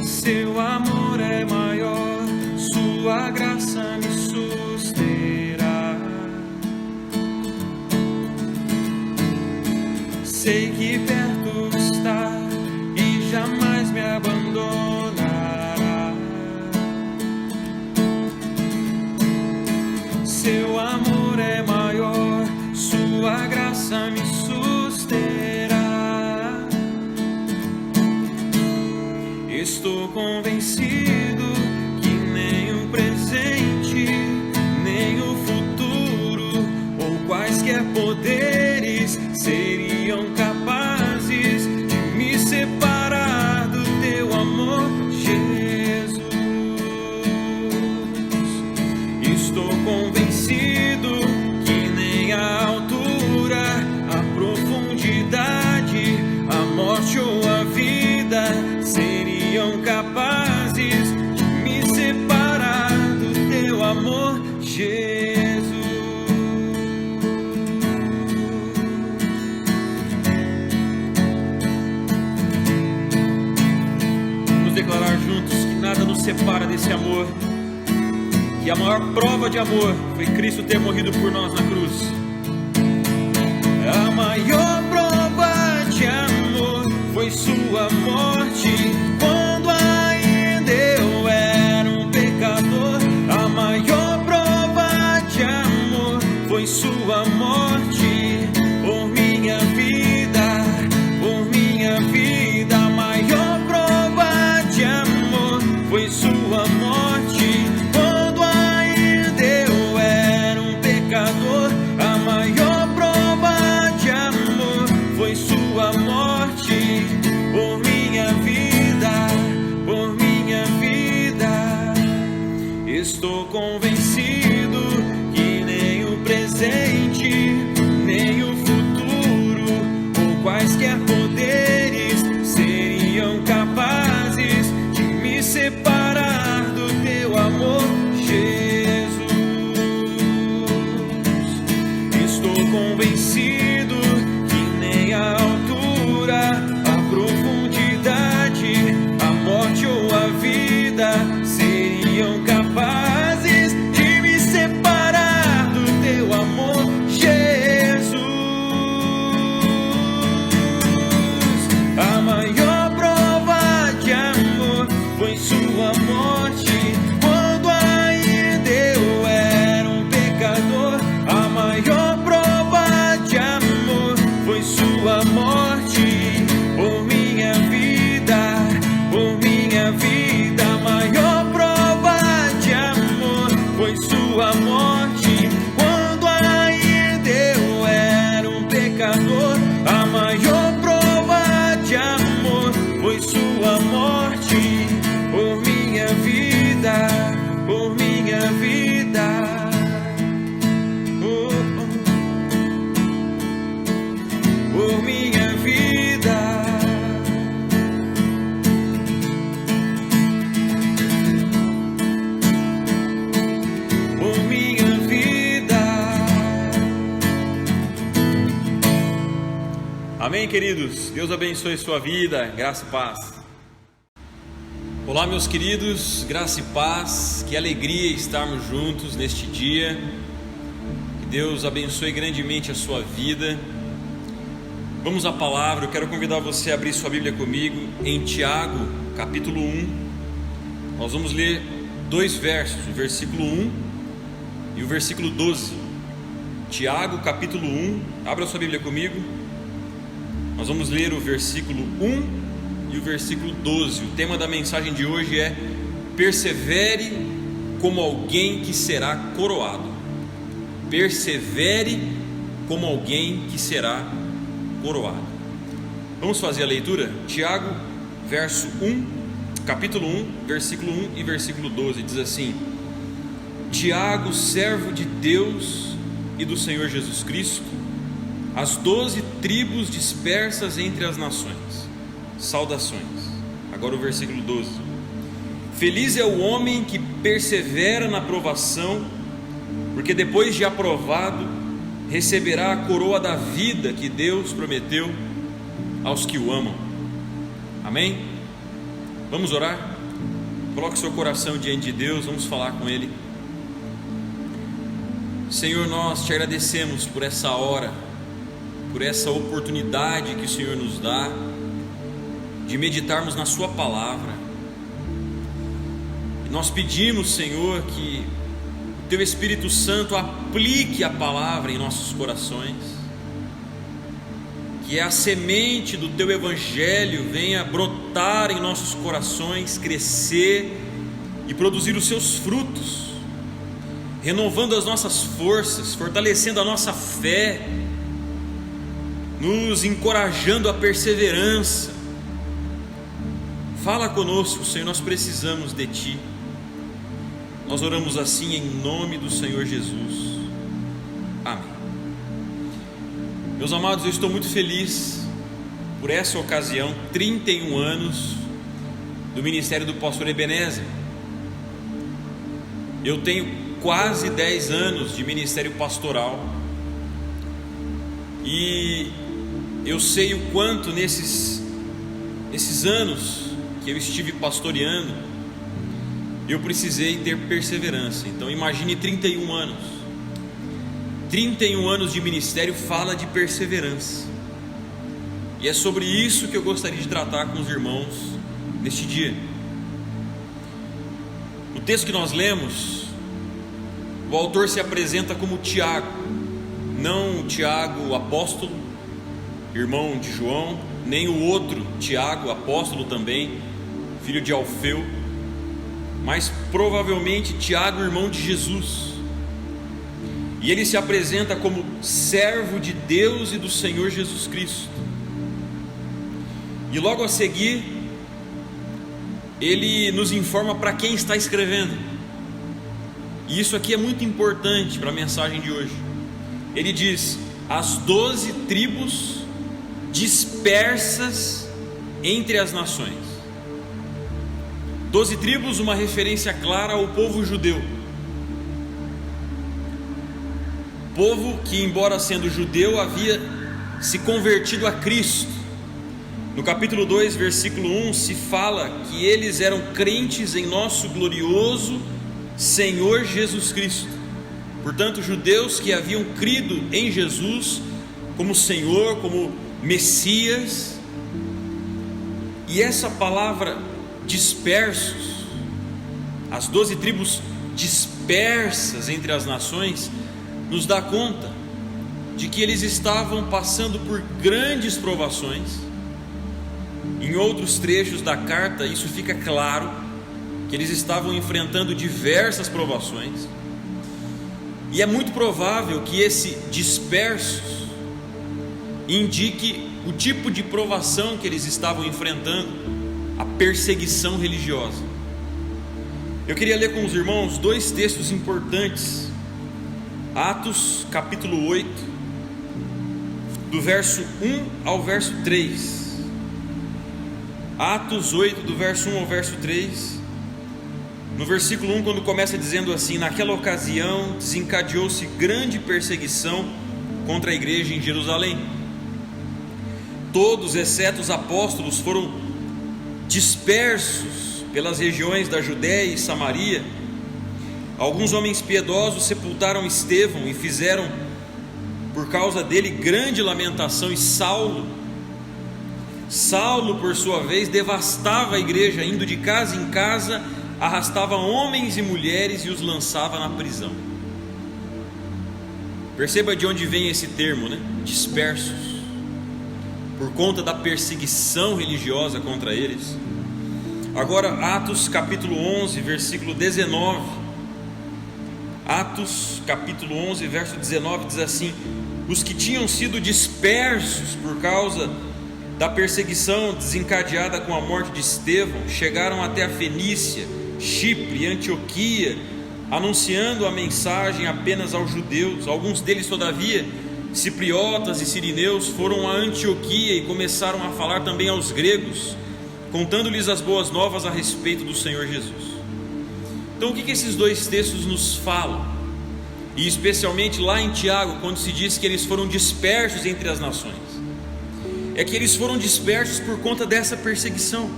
Seu amor é maior, sua graça me susterá. Sei que perto está e jamais me abandonará. Seu amor é maior, sua graça me susterá. Estou convencido que nem o presente, nem o futuro, ou quaisquer poderes seriam capazes de me separar do teu amor, Jesus. Estou convencido que nem a altura, a profundidade, a morte ou a vida seriam capazes de me separar do teu amor, Jesus. Vamos declarar juntos que nada nos separa desse amor, que a maior prova de amor foi Cristo ter morrido por nós na cruz. A maior prova de amor foi sua morte, quando ainda eu era um pecador. A maior prova de amor foi sua sua morte por minha vida, por minha vida. A maior prova de amor foi sua morte, quando ainda eu era um pecador. A maior prova de amor foi sua morte por minha vida, por minha vida. Estou convencido que nem o presente, nem o futuro, ou quaisquer poderes seriam capazes de me separar do teu amor, Jesus. Estou convencido que nem a altura, a profundidade, a morte ou a vida seriam capazes de me separar do teu amor, Jesus. A maior prova de amor foi sua morte, quando ainda eu era um pecador. A maior prova de amor foi sua morte por minha vida, por minha vida. A maior prova de amor foi sua morte, quando ainda eu era um pecador. A maior prova de amor foi sua morte por minha vida, por minha vida. Por minha vida. Por minha vida. Amém, queridos? Deus abençoe sua vida, graça e paz. Olá, meus queridos, graça e paz, que alegria estarmos juntos neste dia. Que Deus abençoe grandemente a sua vida. Vamos à palavra. Eu quero convidar você a abrir sua Bíblia comigo em Tiago, capítulo 1. Nós vamos ler dois versos, o versículo 1 e o versículo 12. Tiago, capítulo 1. Abra sua Bíblia comigo. Nós vamos ler o versículo 1 e o versículo 12. O tema da mensagem de hoje é: persevere como alguém que será coroado. Persevere como alguém que será coroado. Vamos fazer a leitura? Tiago, capítulo 1, versículo 1 e versículo 12. Diz assim: Tiago, servo de Deus e do Senhor Jesus Cristo, as 12 tribos dispersas entre as nações, saudações. Agora o versículo 12. Feliz é o homem que persevera na provação, porque depois de aprovado, receberá a coroa da vida que Deus prometeu aos que o amam. Amém? Vamos orar? Coloque seu coração diante de Deus, vamos falar com Ele. Senhor, nós te agradecemos por essa hora, por essa oportunidade que o Senhor nos dá de meditarmos na sua palavra. E nós pedimos, Senhor, que o teu Espírito Santo aplique a palavra em nossos corações, que a semente do teu evangelho venha brotar em nossos corações, crescer e produzir os seus frutos, renovando as nossas forças, fortalecendo a nossa fé, nos encorajando à perseverança. Fala conosco, Senhor, nós precisamos de Ti. Nós oramos assim em nome do Senhor Jesus. Amém. Meus amados, eu estou muito feliz por essa ocasião, 31 anos do ministério do pastor Ebenezer. Eu tenho quase 10 anos de ministério pastoral e eu sei o quanto nesses anos que eu estive pastoreando, eu precisei ter perseverança. Então imagine 31 anos. 31 anos de ministério fala de perseverança. E é sobre isso que eu gostaria de tratar com os irmãos neste dia. O texto que nós lemos, o autor se apresenta como Tiago, não Tiago, apóstolo, irmão de João, nem o outro Tiago, apóstolo também, filho de Alfeu, mas provavelmente Tiago, irmão de Jesus. E ele se apresenta como servo de Deus e do Senhor Jesus Cristo. E logo a seguir, ele nos informa para quem está escrevendo. E isso aqui é muito importante para a mensagem de hoje. Ele diz: as 12 tribos dispersas entre as nações. 12 tribos, uma referência clara ao povo judeu. Povo que, embora sendo judeu, havia se convertido a Cristo. No capítulo 2, versículo 1, se fala que eles eram crentes em nosso glorioso Senhor Jesus Cristo. Portanto, judeus que haviam crido em Jesus como Senhor, como Messias. E essa palavra dispersos, as 12 tribos dispersas entre as nações, nos dá conta de que eles estavam passando por grandes provações. Em outros trechos da carta, isso fica claro, que eles estavam enfrentando diversas provações. E é muito provável que esse dispersos indique o tipo de provação que eles estavam enfrentando, a perseguição religiosa. Eu queria ler com os irmãos 2 textos importantes. Atos capítulo 8, do verso 1 ao verso 3. Atos 8, do verso 1 ao verso 3. No versículo 1, quando começa dizendo assim: naquela ocasião desencadeou-se grande perseguição contra a igreja em Jerusalém. Todos, exceto os apóstolos, foram dispersos pelas regiões da Judéia e Samaria. Alguns homens piedosos sepultaram Estevão e fizeram por causa dele grande lamentação. E Saulo, por sua vez, devastava a igreja, indo de casa em casa, arrastava homens e mulheres e os lançava na prisão. Perceba de onde vem esse termo, né? Dispersos, por conta da perseguição religiosa contra eles. Agora, Atos capítulo 11, versículo 19. Atos capítulo 11, verso 19 diz assim: os que tinham sido dispersos por causa da perseguição desencadeada com a morte de Estevão chegaram até a Fenícia, Chipre e Antioquia, anunciando a mensagem apenas aos judeus. Alguns deles, todavia, cipriotas e sirineus, foram a Antioquia e começaram a falar também aos gregos, contando-lhes as boas novas a respeito do Senhor Jesus. Então, o que esses 2 textos nos falam? E especialmente lá em Tiago, quando se diz que eles foram dispersos entre as nações, é que eles foram dispersos por conta dessa perseguição.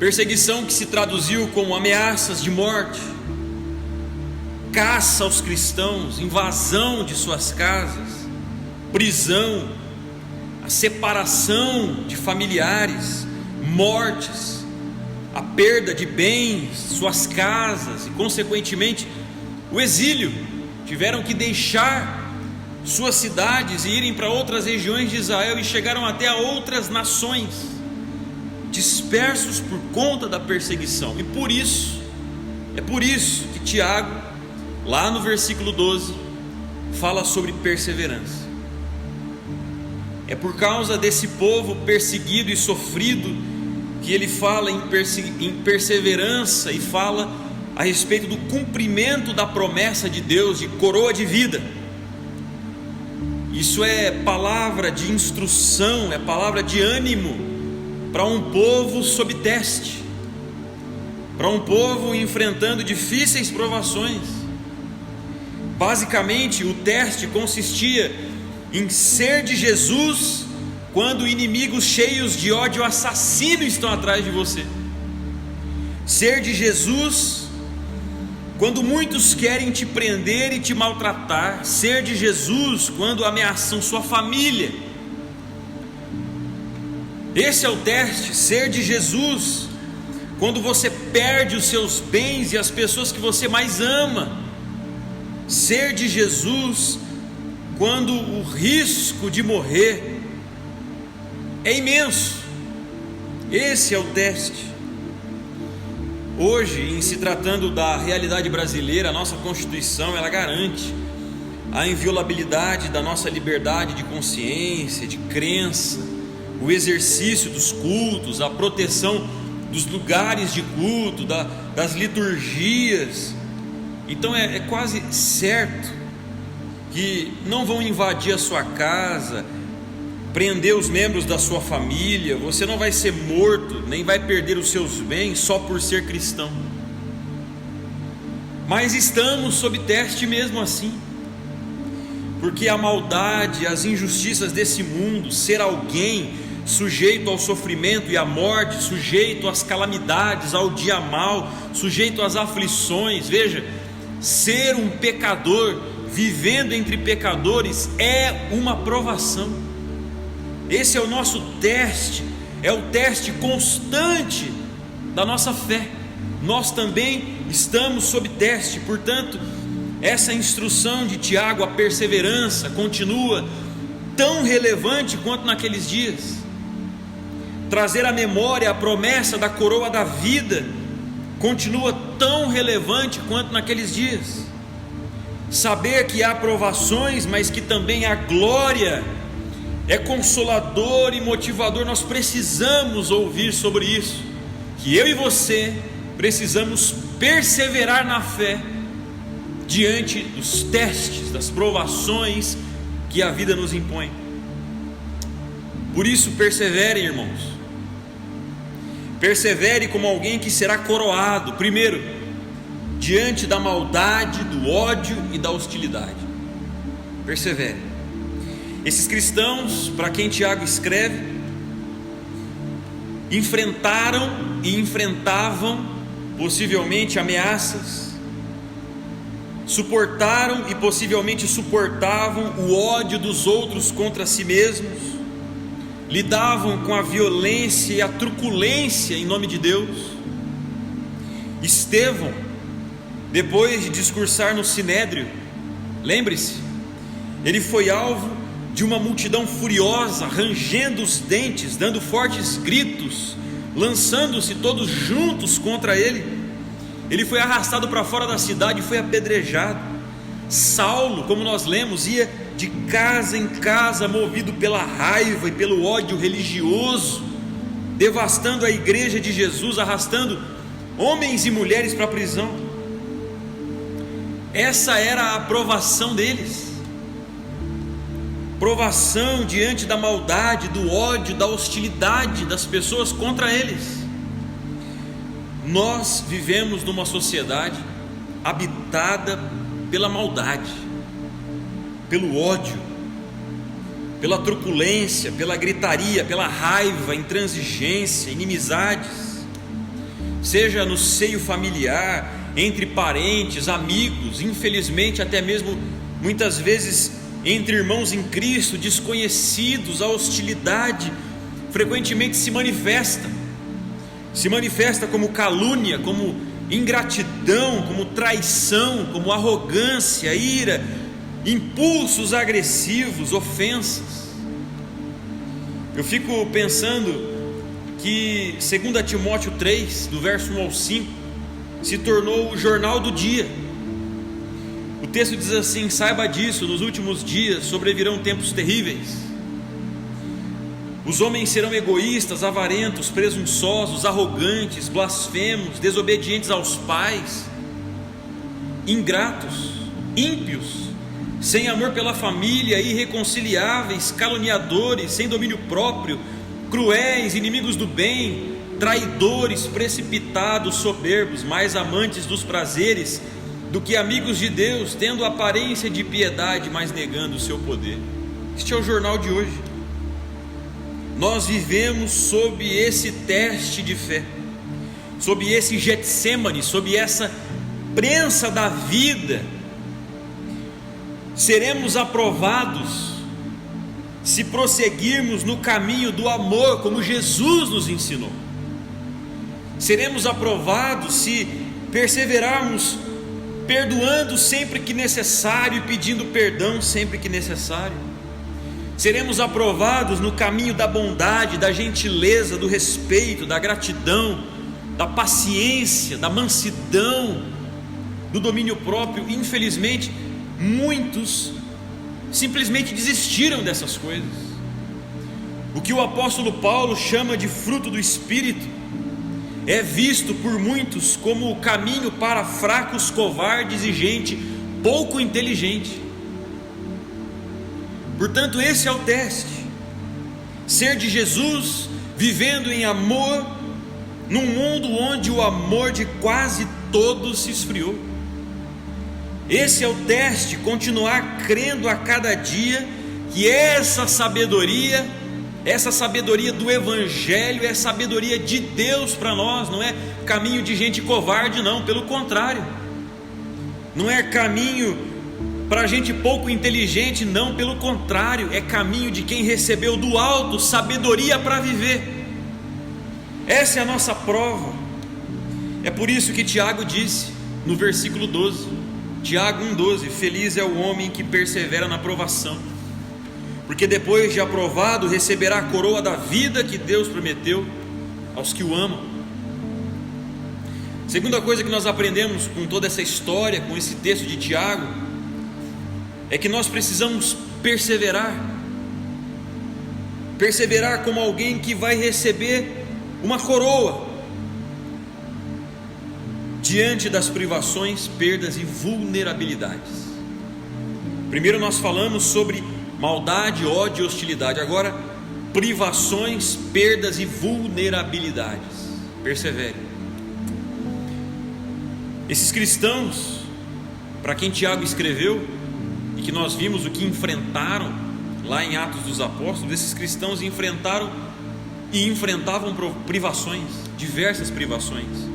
Perseguição que se traduziu como ameaças de morte, caça aos cristãos, invasão de suas casas, prisão, a separação de familiares, mortes, a perda de bens, suas casas e, consequentemente, o exílio. Tiveram que deixar suas cidades e irem para outras regiões de Israel e chegaram até a outras nações, dispersos por conta da perseguição. E por isso, é por isso que Tiago, lá no versículo 12, fala sobre perseverança. É por causa desse povo perseguido e sofrido que ele fala em perseverança e fala a respeito do cumprimento da promessa de Deus de coroa de vida. Isso é palavra de instrução, é palavra de ânimo para um povo sob teste, para um povo enfrentando difíceis provações. Basicamente, o teste consistia em ser de Jesus quando inimigos cheios de ódio assassino estão atrás de você. Ser de Jesus quando muitos querem te prender e te maltratar. Ser de Jesus quando ameaçam sua família. Esse é o teste. Ser de Jesus quando você perde os seus bens e as pessoas que você mais ama. ser de Jesus quando o risco de morrer é imenso. Esse é o teste. Hoje, em se tratando da realidade brasileira, a nossa Constituição, ela garante a inviolabilidade da nossa liberdade de consciência, de crença, o exercício dos cultos, a proteção dos lugares de culto, das liturgias. Então é quase certo que não vão invadir a sua casa, prender os membros da sua família, você não vai ser morto, nem vai perder os seus bens só por ser cristão. Mas estamos sob teste mesmo assim, porque a maldade, as injustiças desse mundo, ser alguém sujeito ao sofrimento e à morte, sujeito às calamidades, ao dia mau, sujeito às aflições. Veja, ser um pecador, vivendo entre pecadores, é uma provação. Esse é o nosso teste, é o teste constante da nossa fé. Nós também estamos sob teste, portanto, essa instrução de Tiago, a perseverança, continua tão relevante quanto naqueles dias. Trazer à memória a promessa da coroa da vida continua tão relevante quanto naqueles dias. Saber que há provações, mas que também há glória, é consolador e motivador. Nós precisamos ouvir sobre isso, que eu e você precisamos perseverar na fé diante dos testes, das provações que a vida nos impõe. Por isso perseverem, irmãos. Persevere como alguém que será coroado, primeiro, diante da maldade, do ódio e da hostilidade. Persevere. Esses cristãos, para quem Tiago escreve, enfrentaram e enfrentavam possivelmente ameaças, suportaram e possivelmente suportavam o ódio dos outros contra si mesmos, lidavam com a violência e a truculência em nome de Deus. Estevão, depois de discursar no Sinédrio, lembre-se, ele foi alvo de uma multidão furiosa, rangendo os dentes, dando fortes gritos, lançando-se todos juntos contra ele. Ele foi arrastado para fora da cidade e foi apedrejado. Saulo, como nós lemos, ia de casa em casa, movido pela raiva e pelo ódio religioso, devastando a igreja de Jesus, arrastando homens e mulheres para a prisão. Essa era a aprovação deles. Provação diante da maldade, do ódio, da hostilidade das pessoas contra eles. Nós vivemos numa sociedade habitada pela maldade, pelo ódio, pela truculência, pela gritaria, pela raiva, intransigência, inimizades, seja no seio familiar, entre parentes, amigos, infelizmente até mesmo muitas vezes entre irmãos em Cristo, desconhecidos. A hostilidade frequentemente se manifesta como calúnia, como ingratidão, como traição, como arrogância, ira, impulsos agressivos, ofensas. Eu fico pensando que 2 Timóteo 3, do verso 1 ao 5, se tornou o jornal do dia. O texto diz assim: saiba disso, nos últimos dias sobrevirão tempos terríveis. Os homens serão egoístas, avarentos, presunçosos, arrogantes, blasfemos, desobedientes aos pais, ingratos, ímpios, sem amor pela família, irreconciliáveis, caluniadores, sem domínio próprio, cruéis, inimigos do bem, traidores, precipitados, soberbos, mais amantes dos prazeres do que amigos de Deus, tendo aparência de piedade, mas negando o seu poder. Este é o jornal de hoje. Nós vivemos sob esse teste de fé, sob esse Getsêmani, sob essa prensa da vida. Seremos aprovados se prosseguirmos no caminho do amor, como Jesus nos ensinou. Seremos aprovados se perseverarmos perdoando sempre que necessário e pedindo perdão sempre que necessário. Seremos aprovados no caminho da bondade, da gentileza, do respeito, da gratidão, da paciência, da mansidão, do domínio próprio. Infelizmente, muitos simplesmente desistiram dessas coisas. O que o apóstolo Paulo chama de fruto do Espírito é visto por muitos como o caminho para fracos, covardes e gente pouco inteligente. Portanto, esse é o teste: ser de Jesus, vivendo em amor, num mundo onde o amor de quase todos se esfriou. Esse é o teste: continuar crendo a cada dia que essa sabedoria do Evangelho é sabedoria de Deus para nós, não é caminho de gente covarde, não, pelo contrário, não é caminho para gente pouco inteligente, não, pelo contrário, é caminho de quem recebeu do alto sabedoria para viver. Essa é a nossa prova. É por isso que Tiago disse no versículo 12, Tiago 1,12: feliz é o homem que persevera na provação, porque depois de aprovado receberá a coroa da vida que Deus prometeu aos que o amam. Segunda coisa que nós aprendemos com toda essa história, com esse texto de Tiago, é que nós precisamos perseverar como alguém que vai receber uma coroa diante das privações, perdas e vulnerabilidades. Primeiro nós falamos sobre maldade, ódio e hostilidade. Agora, privações, perdas e vulnerabilidades. Persevere. Esses cristãos, para quem Tiago escreveu, e que nós vimos o que enfrentaram lá em Atos dos Apóstolos, esses cristãos enfrentaram e enfrentavam privações, diversas privações.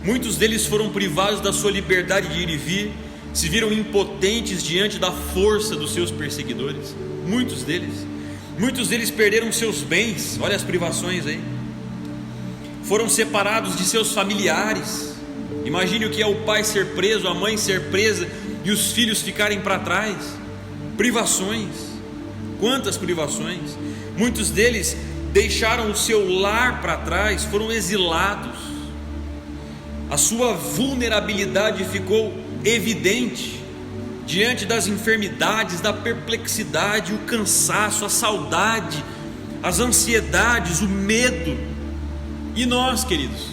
Muitos deles foram privados da sua liberdade de ir e vir, se viram impotentes diante da força dos seus perseguidores. Muitos deles perderam seus bens. Olha as privações aí. Foram separados de seus familiares. Imagine o que é o pai ser preso, a mãe ser presa e os filhos ficarem para trás. Privações, quantas privações. Muitos deles deixaram o seu lar para trás, foram exilados. A sua vulnerabilidade ficou evidente diante das enfermidades, da perplexidade, o cansaço, a saudade, as ansiedades, o medo. E nós, queridos,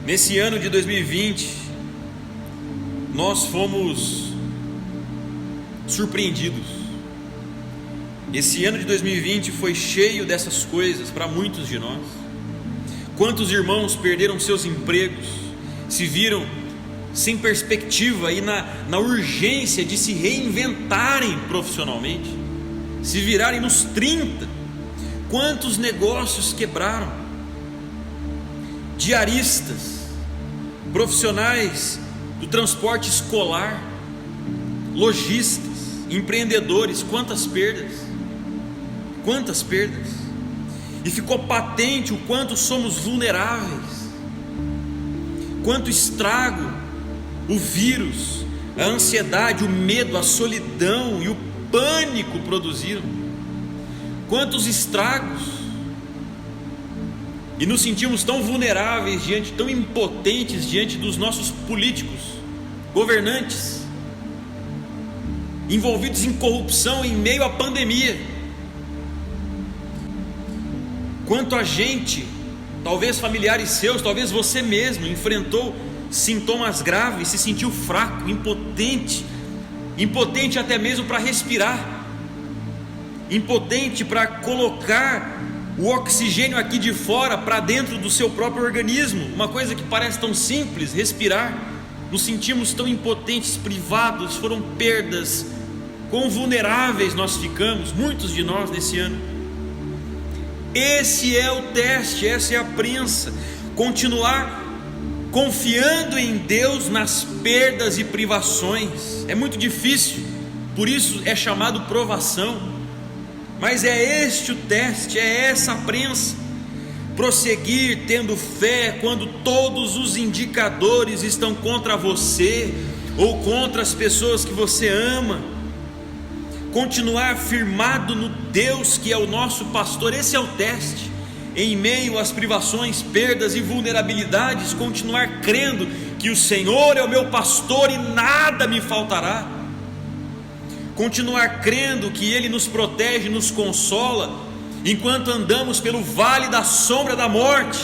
nesse ano de 2020, nós fomos surpreendidos. Esse ano de 2020 foi cheio dessas coisas para muitos de nós. Quantos irmãos perderam seus empregos, se viram sem perspectiva e na urgência de se reinventarem profissionalmente, se virarem nos 30. Quantos negócios quebraram? Diaristas, profissionais do transporte escolar, lojistas, empreendedores, quantas perdas, e ficou patente o quanto somos vulneráveis, quanto estrago o vírus, a ansiedade, o medo, a solidão e o pânico produziram, quantos estragos, e nos sentimos tão vulneráveis tão impotentes diante dos nossos políticos, governantes, envolvidos em corrupção em meio à pandemia. Quanto a gente, talvez familiares seus, talvez você mesmo, enfrentou sintomas graves, se sentiu fraco, impotente até mesmo para respirar, impotente para colocar o oxigênio aqui de fora para dentro do seu próprio organismo, uma coisa que parece tão simples, respirar. Nos sentimos tão impotentes, privados, foram perdas. Quão vulneráveis nós ficamos, muitos de nós nesse ano. Esse é o teste, essa é a prensa. Continuar confiando em Deus nas perdas e privações é muito difícil, por isso é chamado provação. Mas é este o teste, é essa a prensa. prosseguir tendo fé quando todos os indicadores estão contra você ou contra as pessoas que você ama, continuar firmado no Deus que é o nosso pastor. Esse é o teste. Em meio às privações, perdas e vulnerabilidades, continuar crendo que o Senhor é o meu pastor e nada me faltará. Continuar crendo que Ele nos protege, nos consola, enquanto andamos pelo vale da sombra da morte.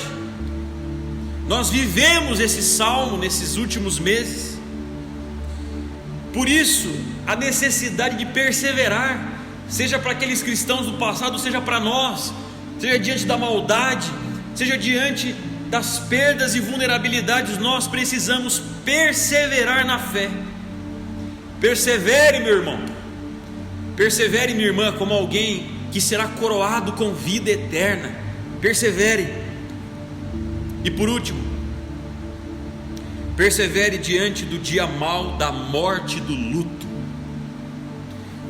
Nós vivemos esse salmo nesses últimos meses. Por isso, a necessidade de perseverar, seja para aqueles cristãos do passado, seja para nós, seja diante da maldade, seja diante das perdas e vulnerabilidades, nós precisamos perseverar na fé. Persevere, meu irmão, persevere, minha irmã, como alguém que será coroado com vida eterna. Persevere. E por último, persevere diante do dia mau, da morte, do luto.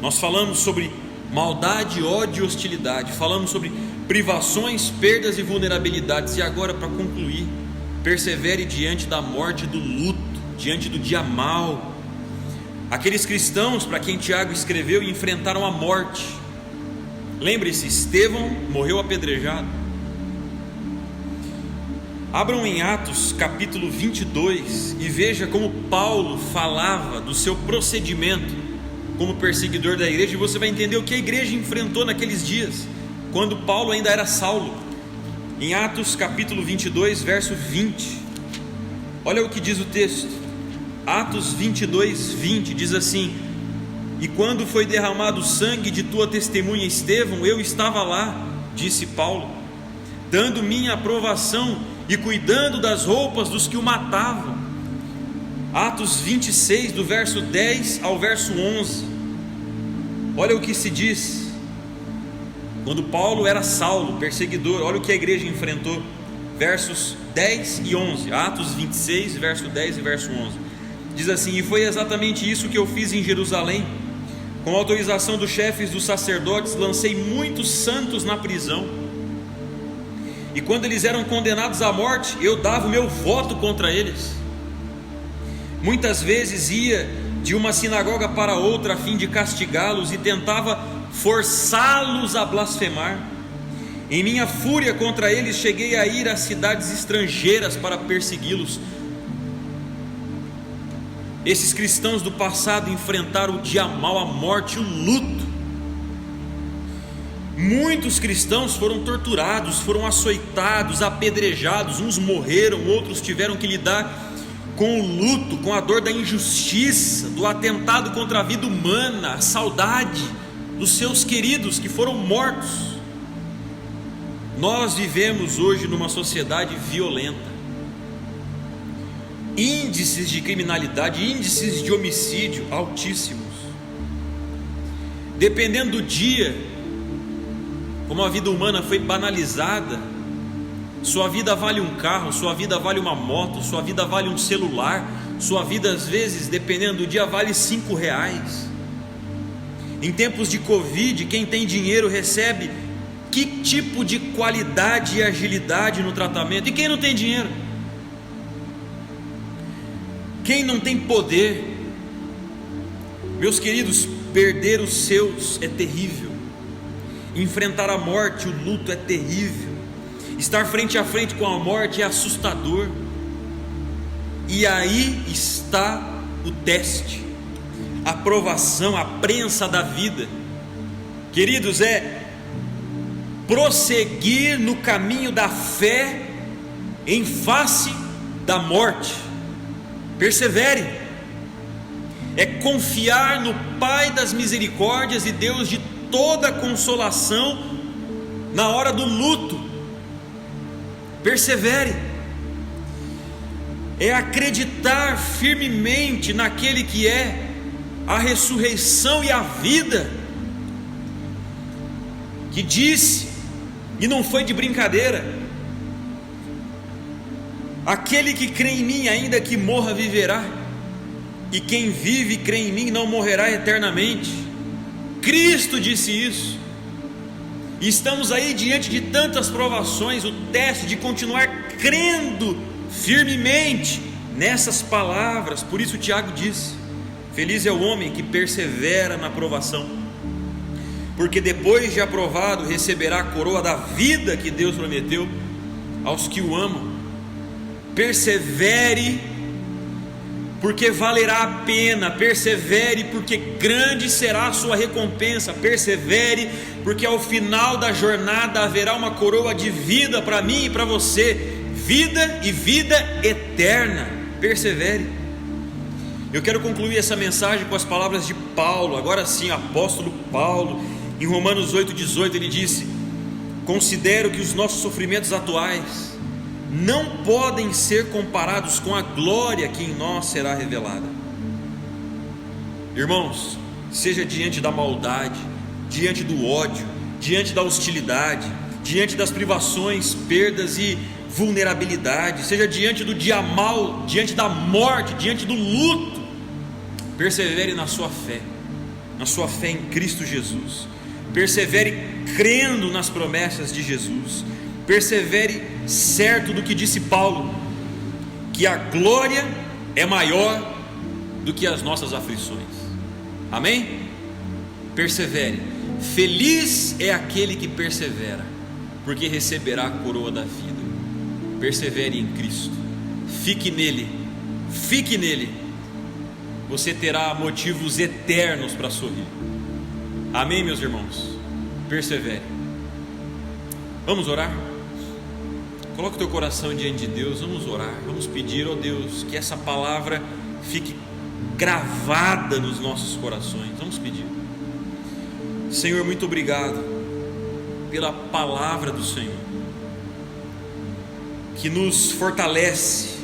Nós falamos sobre maldade, ódio e hostilidade, falamos sobre privações, perdas e vulnerabilidades, e agora, para concluir, persevere diante da morte e do luto, diante do dia mau. Aqueles cristãos para quem Tiago escreveu enfrentaram a morte. Lembre-se, Estevão morreu apedrejado. Abram em Atos capítulo 22 e veja como Paulo falava do seu procedimento como perseguidor da igreja, e você vai entender o que a igreja enfrentou naqueles dias, quando Paulo ainda era Saulo. Em Atos capítulo 22, verso 20, olha o que diz o texto. Atos 22, 20 diz assim: e quando foi derramado o sangue de tua testemunha Estevão, eu estava lá, disse Paulo, dando minha aprovação e cuidando das roupas dos que o matavam. Atos 26, do verso 10 ao verso 11, olha o que se diz. Quando Paulo era Saulo, perseguidor, olha o que a igreja enfrentou, versos 10 e 11, Atos 26, verso 10 e verso 11, diz assim: e foi exatamente isso que eu fiz em Jerusalém, com autorização dos chefes dos sacerdotes, lancei muitos santos na prisão, e quando eles eram condenados à morte, eu dava o meu voto contra eles. Muitas vezes ia de uma sinagoga para outra a fim de castigá-los e tentava forçá-los a blasfemar. Em minha fúria contra eles, cheguei a ir a cidades estrangeiras para persegui-los. Esses cristãos do passado enfrentaram o dia mau, a morte, o luto. Muitos cristãos foram torturados, foram açoitados, apedrejados, uns morreram, outros tiveram que lidar com o luto, com a dor da injustiça, do atentado contra a vida humana, a saudade dos seus queridos que foram mortos. Nós vivemos hoje numa sociedade violenta, índices de criminalidade, índices de homicídio altíssimos. Dependendo do dia, como a vida humana foi banalizada, sua vida vale um carro, sua vida vale uma moto, sua vida vale um celular, sua vida às vezes, dependendo do dia, vale R$5. Em tempos de Covid, quem tem dinheiro recebe que tipo de qualidade e agilidade no tratamento? E quem não tem dinheiro? Quem não tem poder? Meus queridos, perder os seus é terrível. Enfrentar a morte, o luto é terrível. Estar frente a frente com a morte é assustador. E aí está o teste, a provação, a prensa da vida. Queridos, é prosseguir no caminho da fé em face da morte. Persevere. É confiar no Pai das misericórdias e Deus de toda consolação na hora do luto. Persevere. É acreditar firmemente naquele que é a ressurreição e a vida, que disse, e não foi de brincadeira: aquele que crê em mim, ainda que morra, viverá, e quem vive e crê em mim não morrerá eternamente. Cristo disse isso. E estamos aí diante de tantas provações, o teste de continuar crendo firmemente nessas palavras. Por isso Tiago disse: feliz é o homem que persevera na provação, porque depois de aprovado receberá a coroa da vida que Deus prometeu aos que o amam. Persevere, porque valerá a pena. Persevere, porque grande será a sua recompensa. Persevere, porque ao final da jornada haverá uma coroa de vida para mim e para você, vida e vida eterna. Persevere. Eu quero concluir essa mensagem com as palavras de Paulo, agora sim, apóstolo Paulo, em Romanos 8,18, ele disse: considero que os nossos sofrimentos atuais não podem ser comparados com a glória que em nós será revelada. Irmãos, seja diante da maldade, diante do ódio, diante da hostilidade, diante das privações, perdas e vulnerabilidade, seja diante do dia mal, diante da morte, diante do luto, persevere na sua fé em Cristo Jesus. Persevere crendo nas promessas de Jesus. Persevere certo do que disse Paulo, que a glória é maior do que as nossas aflições. Amém? Persevere. Feliz é aquele que persevera, porque receberá a coroa da vida. Persevere em Cristo. Fique nele. Fique nele. Você terá motivos eternos para sorrir. Amém, meus irmãos? Persevere. Vamos orar? Coloque o teu coração diante de Deus. Vamos orar. Vamos pedir, ó Deus, que essa palavra fique gravada nos nossos corações. Vamos pedir. Senhor, muito obrigado pela palavra do Senhor, que nos fortalece,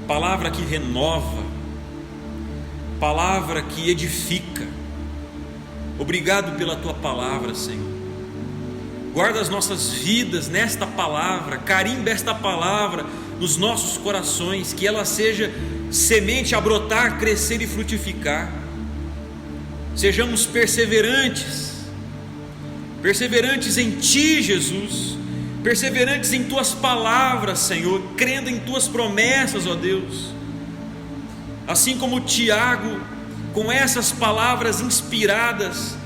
palavra que renova, palavra que edifica. Obrigado pela tua palavra, Senhor. Guarda as nossas vidas nesta palavra, carimba esta palavra nos nossos corações, que ela seja semente a brotar, crescer e frutificar. Sejamos perseverantes em Ti, Jesus, perseverantes em Tuas palavras, Senhor, crendo em Tuas promessas, ó Deus. Assim como Tiago, com essas palavras inspiradas,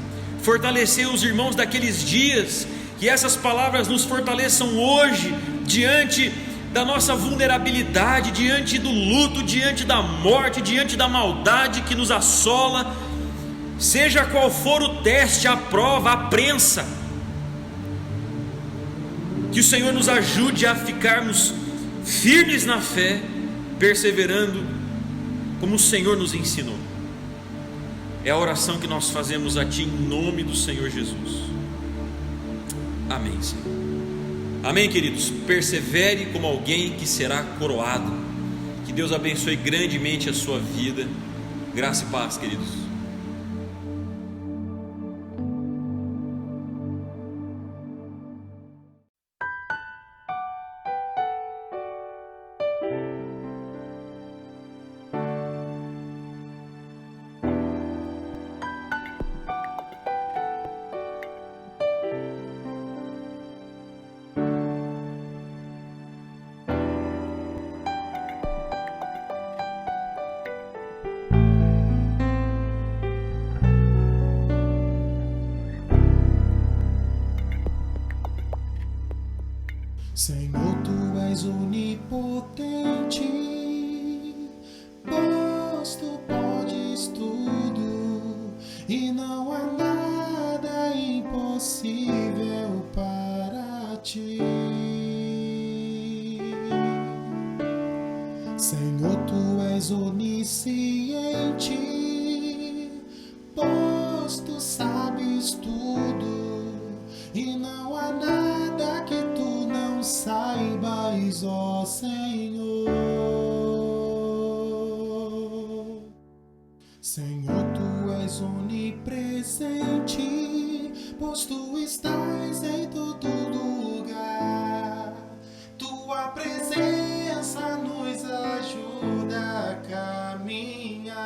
fortaleceu os irmãos daqueles dias, que essas palavras nos fortaleçam hoje, diante da nossa vulnerabilidade, diante do luto, diante da morte, diante da maldade que nos assola. Seja qual for o teste, a prova, a prensa, que o Senhor nos ajude a ficarmos firmes na fé, perseverando como o Senhor nos ensinou. É a oração que nós fazemos a Ti em nome do Senhor Jesus. Amém, Senhor. Amém, queridos. Persevere como alguém que será coroado. Que Deus abençoe grandemente a sua vida. Graça e paz, queridos. Senhor, Tu és onipotente, pois Tu podes tudo, e não há nada impossível para Ti. Senhor, Tu és onisciente, pois Tu sabes tudo, e não há nada que Tu não saibas, ó Senhor. Senhor, Tu és onipresente, pois Tu estás em todo lugar. Tua presença nos ajuda a caminhar.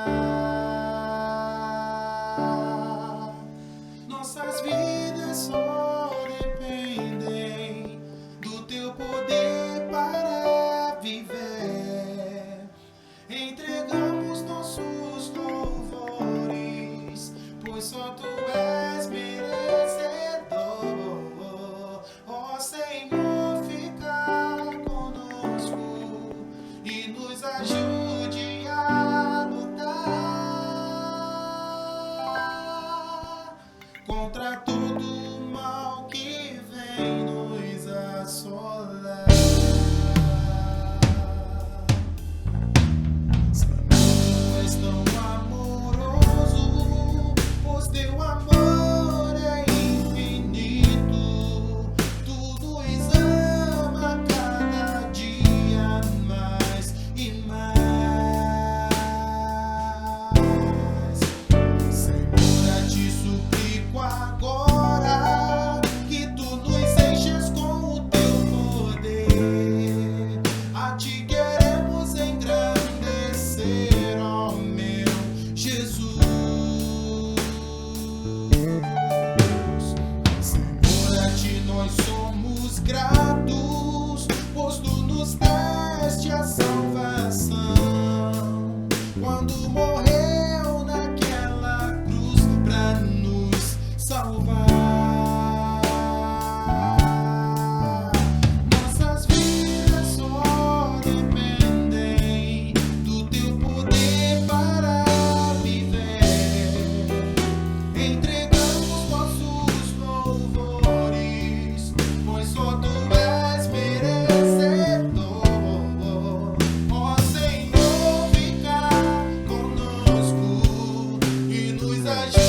Nossas vidas pois só tu és merecedor. Ó Senhor, fica conosco e nos ajude a lutar contra todo o mal que vem nos assolar. Senhor, és tão amoroso, pois teu amor é infinito. Tu nos ama cada dia mais e mais. Senhor, a ti suplico agora que tu nos enches com o teu poder. A ti queremos engrandecer, ó meu Jesus. Senhor, a ti nós somos gratos, pois tu nos deste a salvação. Quando morreu naquela cruz pra nos salvar, nossas vidas só dependem do teu poder para viver. Entregamos nossos louvores, pois só tu és merecedor. Ó Senhor, fica conosco e nos ajuda